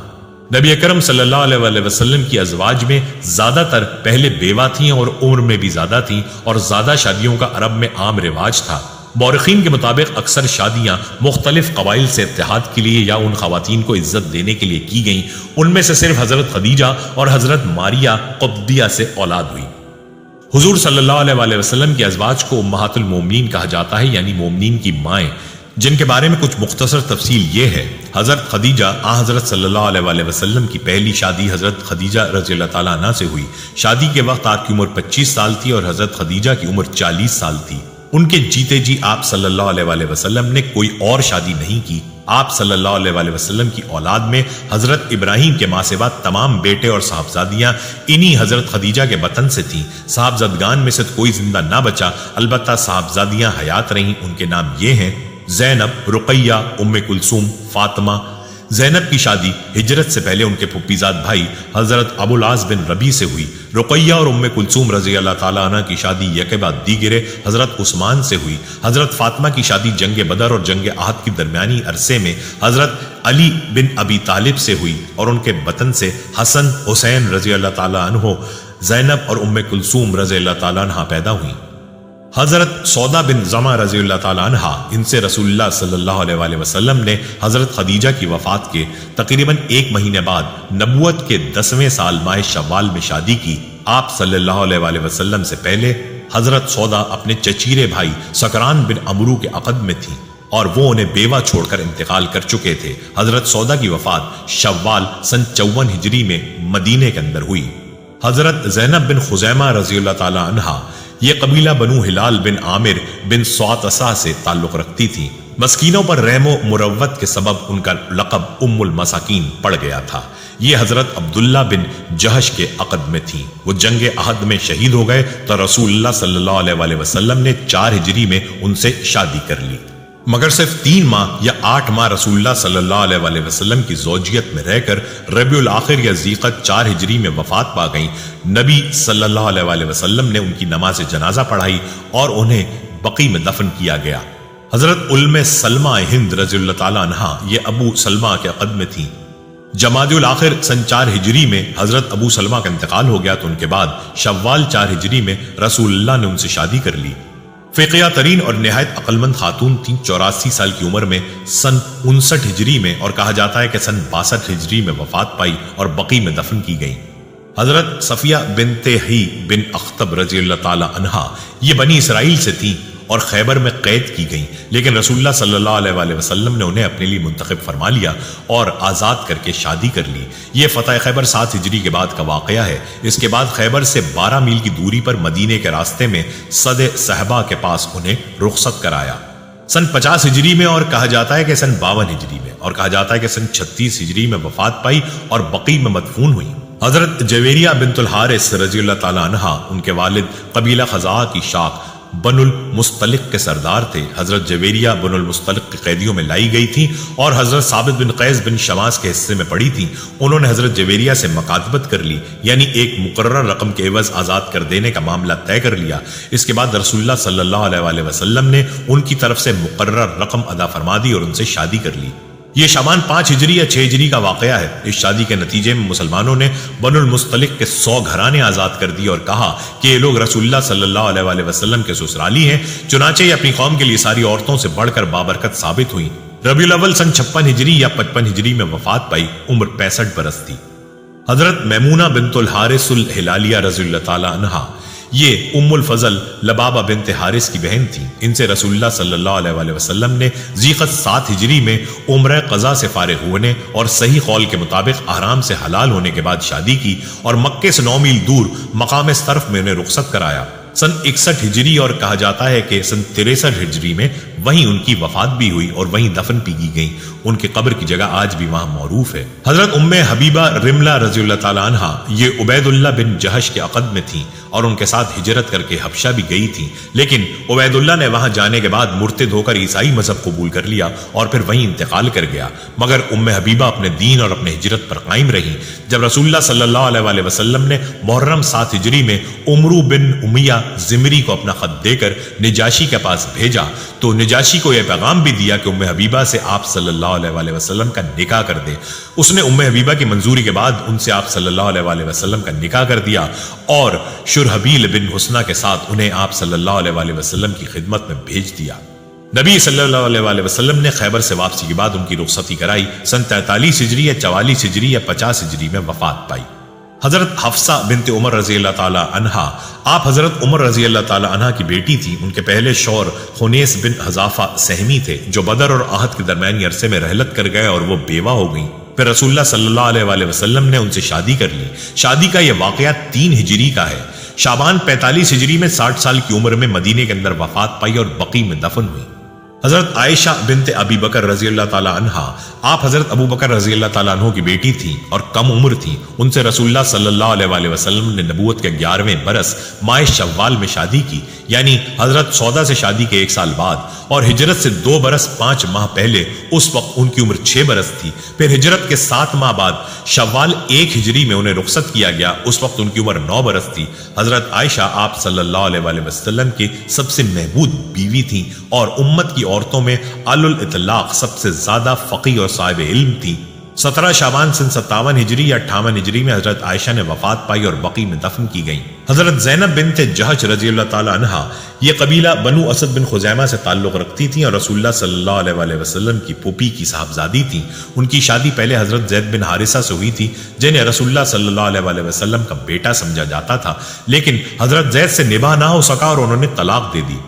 نبی اکرم صلی اللہ علیہ وآلہ وسلم کی ازواج میں زیادہ تر پہلے بیوہ تھیں اور عمر میں بھی زیادہ تھیں، اور زیادہ شادیوں کا عرب میں عام رواج تھا۔ مورخین کے مطابق اکثر شادیاں مختلف قبائل سے اتحاد کے لیے یا ان خواتین کو عزت دینے کے لیے کی گئیں۔ ان میں سے صرف حضرت خدیجہ اور حضرت ماریہ قبطیہ سے اولاد ہوئی۔ حضور صلی اللہ علیہ وآلہ وسلم کی ازواج کو امہات المومنین کہا جاتا ہے، یعنی مومنین کی مائیں، جن کے بارے میں کچھ مختصر تفصیل یہ ہے۔ حضرت خدیجہ حضرت صلی اللہ علیہ وآلہ وسلم کی پہلی شادی حضرت خدیجہ رضی اللہ تعالیٰ عنہ سے ہوئی۔ شادی کے وقت آپ کی عمر 25 سال تھی اور حضرت خدیجہ کی عمر 40 سال تھی۔ ان کے جیتے جی آپ صلی اللہ علیہ وآلہ وسلم نے کوئی اور شادی نہیں کی۔ آپ صلی اللہ علیہ وآلہ وسلم کی اولاد میں حضرت ابراہیم کے ماں سے بعد تمام بیٹے اور صاحبزادیاں انہی حضرت خدیجہ کے بطن سے تھیں۔ صاحبزادگان میں سے کوئی زندہ نہ بچا، البتہ صاحبزادیاں حیات رہیں۔ ان کے نام یہ ہیں: زینب، رقیہ، ام کلثوم، فاطمہ۔ زینب کی شادی ہجرت سے پہلے ان کے پھپھیزاد بھائی حضرت ابو العاص بن ربیع سے ہوئی۔ رقیہ اور ام کلثوم رضی اللہ تعالیٰ عنہ کی شادی یکے بعد دیگرے حضرت عثمان سے ہوئی۔ حضرت فاطمہ کی شادی جنگ بدر اور جنگ احد کی درمیانی عرصے میں حضرت علی بن ابی طالب سے ہوئی اور ان کے بطن سے حسن، حسین رضی اللہ تعالیٰ عنہ، زینب اور ام کلثوم رضی اللہ تعالیٰ عنہ پیدا ہوئیں۔ حضرت سودا بن زمع رضی اللہ تعالیٰ عنہ، ان سے رسول اللہ صلی اللہ علیہ وآلہ وسلم نے حضرت خدیجہ کی وفات کے تقریباً 1 مہینے بعد نبوت کے 10ویں سال ماہ شوال میں شادی کی۔ آپ صلی اللہ علیہ وآلہ وسلم سے پہلے حضرت سودا اپنے چچیرے بھائی سکران بن عمرو کے عقد میں تھیں اور وہ انہیں بیوہ چھوڑ کر انتقال کر چکے تھے۔ حضرت سودا کی وفات شوال سن 54 ہجری میں مدینے کے اندر ہوئی۔ حضرت زینب بن خزیمہ رضی اللہ تعالیٰ عنہا، یہ قبیلہ بنو ہلال بن عامر بن سعتسہ سے تعلق رکھتی تھی۔ مسکینوں پر رحم و مروت کے سبب ان کا لقب ام المساکین پڑ گیا تھا۔ یہ حضرت عبداللہ بن جہش کے عقد میں تھیں۔ وہ جنگ احد میں شہید ہو گئے تو رسول اللہ صلی اللہ علیہ وآلہ وسلم نے 4 ہجری میں ان سے شادی کر لی، مگر صرف 3 ماہ یا 8 ماہ رسول اللہ صلی اللہ علیہ وآلہ وسلم کی زوجیت میں رہ کر ربیع الاخر یا ذیقعد 4 ہجری میں وفات پا گئیں۔ نبی صلی اللہ علیہ وآلہ وسلم نے ان کی نماز جنازہ پڑھائی اور انہیں بقیع میں دفن کیا گیا۔ حضرت ام سلمہ ہند رضی اللہ تعالیٰ عنہا، یہ ابو سلمہ کے عقد میں تھیں۔ جمادی الاخر سن 4 ہجری میں حضرت ابو سلمہ کا انتقال ہو گیا تو ان کے بعد شوال 4 ہجری میں رسول اللہ نے ان سے شادی کر لی۔ فقیہ ترین اور نہایت عقلمند خاتون تھیں۔ 84 سال کی عمر میں سن 59 ہجری میں اور کہا جاتا ہے کہ سن 62 ہجری میں وفات پائی اور بقیع میں دفن کی گئیں۔ حضرت صفیہ بنت حی بن اخطب رضی اللہ تعالی عنہا، یہ بنی اسرائیل سے تھیں اور خیبر میں قید کی گئیں، لیکن رسول اللہ صلی اللہ علیہ وآلہ وسلم نے انہیں اپنے لیے منتخب فرما لیا اور آزاد کر کے شادی کر لی۔ یہ فتح خیبر 7 ہجری کے بعد کا واقعہ ہے۔ اس کے بعد خیبر سے 12 میل کی دوری پر مدینے کے راستے میں صد صحبہ کے پاس انہیں رخصت کرایا۔ سن 50 ہجری میں اور کہا جاتا ہے کہ سن 52 ہجری میں اور کہا جاتا ہے کہ سن 36 ہجری میں وفات پائی اور بقیع میں مدفون ہوئی۔ حضرت جویریہ بنت الحارث رضی اللہ تعالیٰ عنہا، ان کے والد قبیلہ خزاعہ کی شاخ بن المستلق کے سردار تھے۔ حضرت جویریہ بن المستلق کی قیدیوں میں لائی گئی تھی اور حضرت ثابت بن قیس بن شماس کے حصے میں پڑی تھی۔ انہوں نے حضرت جویریہ سے مکاتبت کر لی، یعنی ایک مقرر رقم کے عوض آزاد کر دینے کا معاملہ طے کر لیا۔ اس کے بعد رسول اللہ صلی اللہ علیہ وآلہ وسلم نے ان کی طرف سے مقرر رقم ادا فرما دی اور ان سے شادی کر لی۔ یہ شعبان 5 ہجری یا 6 ہجری کا واقعہ ہے۔ اس شادی کے نتیجے میں مسلمانوں نے بن المستلق کے 100 گھرانے آزاد کر دی اور کہا کہ یہ لوگ رسول اللہ صلی اللہ علیہ وآلہ وسلم کے سسرالی ہیں۔ چنانچہ یہ اپنی قوم کے لیے ساری عورتوں سے بڑھ کر بابرکت ثابت ہوئیں۔ ربیع الاول سن 56 ہجری یا 55 ہجری میں وفات پائی، عمر 65 برس تھی۔ حضرت میمونہ بنت الحارث الہلالیہ رضی اللہ تعالی عنہا، یہ ام الفضل لبابہ بنت حارث کی بہن تھی۔ ان سے رسول اللہ صلی اللہ علیہ وآلہ وسلم نے ذیقعد 7 ہجری میں عمرہ قضا سے فارغ ہونے اور صحیح قول کے مطابق احرام سے حلال ہونے کے بعد شادی کی اور مکے سے 9 میل دور مقام صرف میں انہیں رخصت کرایا۔ سن 61 ہجری اور کہا جاتا ہے کہ سن 63 ہجری میں وہیں ان کی وفات بھی ہوئی اور وہیں دفن بھی کی گئی۔ ان کی قبر کی جگہ آج بھی وہاں معروف ہے۔ حضرت ام حبیبہ رملہ رضی اللہ تعالیٰ عنہ یہ عبید اللہ بن جہش کے عقد میں تھیں اور ان کے ساتھ ہجرت کر کے حبشہ بھی گئی تھیں، لیکن عبید اللہ نے وہاں جانے کے بعد مرتد ہو کر عیسائی مذہب قبول کر لیا اور پھر وہیں انتقال کر گیا، مگر ام حبیبہ اپنے دین اور اپنے ہجرت پر قائم رہی۔ جب رسول اللہ صلی اللہ علیہ وسلم نے محرم 7 ہجری میں عمرو بن امیہ زمری کو اپنا خط دے کر نجاشی کے پاس بھیجا تو نجاشی کو یہ پیغام بھی دیا کہ ام حبیبہ سے آپ صلی اللہ علیہ وسلم کا نکاح کر دے۔ اس نے ام حبیبہ کی منظوری کے بعد ان سے آپ صلی اللہ علیہ وسلم کا نکاح کر دیا اور شرحبیل بن حسنہ کے ساتھ انہیں آپ صلی اللہ علیہ وسلم کی خدمت میں بھیج دیا۔ نبی صلی اللہ علیہ وسلم نے خیبر سے واپسی کے بعد ان کی رخصتی کرائی۔ سن 43 ہجری یا 44 ہجری یا 50 ہجری میں وفات پائی۔ حضرت حفصہ بنت عمر رضی اللہ تعالی عنہا آپ حضرت عمر رضی اللہ تعالی عنہ کی بیٹی تھی۔ ان کے پہلے شوہر خنیس بن حذافہ سہمی تھے جو بدر اور احد کے درمیانی عرصے میں رحلت کر گئے اور وہ بیوہ ہو گئیں۔ پھر رسول اللہ صلی اللہ علیہ وسلم نے ان سے شادی کر لی۔ شادی کا یہ واقعہ 3 ہجری کا ہے۔ شعبان 45 ہجری میں 60 سال کی عمر میں مدینے کے اندر وفات پائی اور بقیع میں دفن ہوئی۔ حضرت عائشہ بنت ابی بکر رضی اللہ تعالی عنہا آپ حضرت ابو بکر رضی اللہ تعالیٰ عنہ کی بیٹی تھی اور کم عمر تھی۔ ان سے رسول اللہ صلی اللہ علیہ وسلم نے نبوت کے 11ویں برس ماہ شوال میں شادی کی، یعنی حضرت سودا سے شادی کے 1 سال بعد، اور ہجرت سے 2 برس 5 ماہ پہلے اس وقت ان کی عمر 6 برس تھی۔ پھر ہجرت کے 7 ماہ بعد شوال 1 ہجری میں انہیں رخصت کیا گیا، اس وقت ان کی عمر 9 برس تھی۔ حضرت عائشہ آپ صلی اللہ علیہ وسلم کی سب سے محبوب بیوی تھیں اور امت کی عورتوں میں علی الاطلاق سب سے زیادہ فقیہ اور صاحب علم تھی۔ 17 شعبان سن 57 ہجری یا 58 ہجری میں حضرت عائشہ نے وفات پائی اور بقیع میں دفن کی گئیں۔ حضرت زینب بنت جہش رضی اللہ تعالی عنہا یہ قبیلہ بنو اسد بن خزیمہ سے تعلق رکھتی تھیں اور رسول اللہ صلی اللہ علیہ وسلم کی پھوپھی کی صاحبزادی تھیں۔ ان کی شادی پہلے حضرت زید بن حارثہ سے ہوئی تھی جنہیں رسول اللہ صلی اللہ علیہ وسلم کا بیٹا سمجھا جاتا تھا، لیکن حضرت زید سے نباہ نہ ہو سکا اور انہوں نے طلاق دے دی۔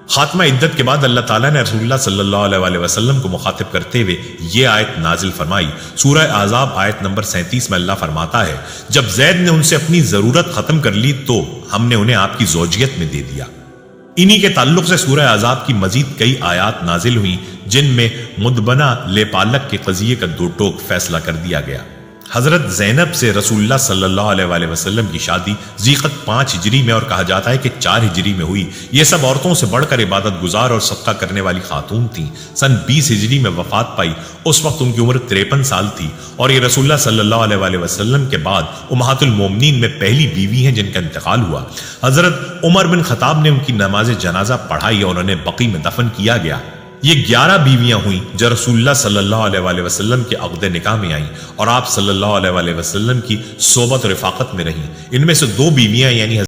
خاتمہ عدت کے بعد اللہ تعالیٰ نے رسول اللہ صلی اللہ علیہ وسلم کو مخاطب کرتے ہوئے یہ آیت نازل فرمائی۔ سورہ احزاب آیت نمبر 37 میں اللہ فرماتا ہے، جب زید نے ان سے اپنی ضرورت ختم کر لی تو ہم نے انہیں آپ کی زوجیت میں دے دیا۔ انہی کے تعلق سے سورہ احزاب کی مزید کئی آیات نازل ہوئیں جن میں مدبنہ لے پالک کے قضیے کا 2 ٹوک فیصلہ کر دیا گیا۔ حضرت زینب سے رسول اللہ صلی اللہ علیہ وسلم کی شادی ذیقعد 5 ہجری میں اور کہا جاتا ہے کہ 4 ہجری میں ہوئی۔ یہ سب عورتوں سے بڑھ کر عبادت گزار اور صدقہ کرنے والی خاتون تھیں۔ سن 20 ہجری میں وفات پائی، اس وقت ان کی عمر 53 سال تھی اور یہ رسول اللہ صلی اللہ علیہ وسلم کے بعد امہات المومنین میں پہلی بیوی ہیں جن کا انتقال ہوا۔ حضرت عمر بن خطاب نے ان کی نماز جنازہ پڑھائی اور انہیں بقیع میں دفن کیا گیا۔ یہ 11 بیویاں ہوئیں جو رسول اللہ صلی اللہ علیہ وسلم کے عقد نکاح میں آئیں اور آپ صلی اللہ علیہ وسلم کی صحبت و رفاقت میں رہیں۔ ان میں سے 2 بیویاں یعنی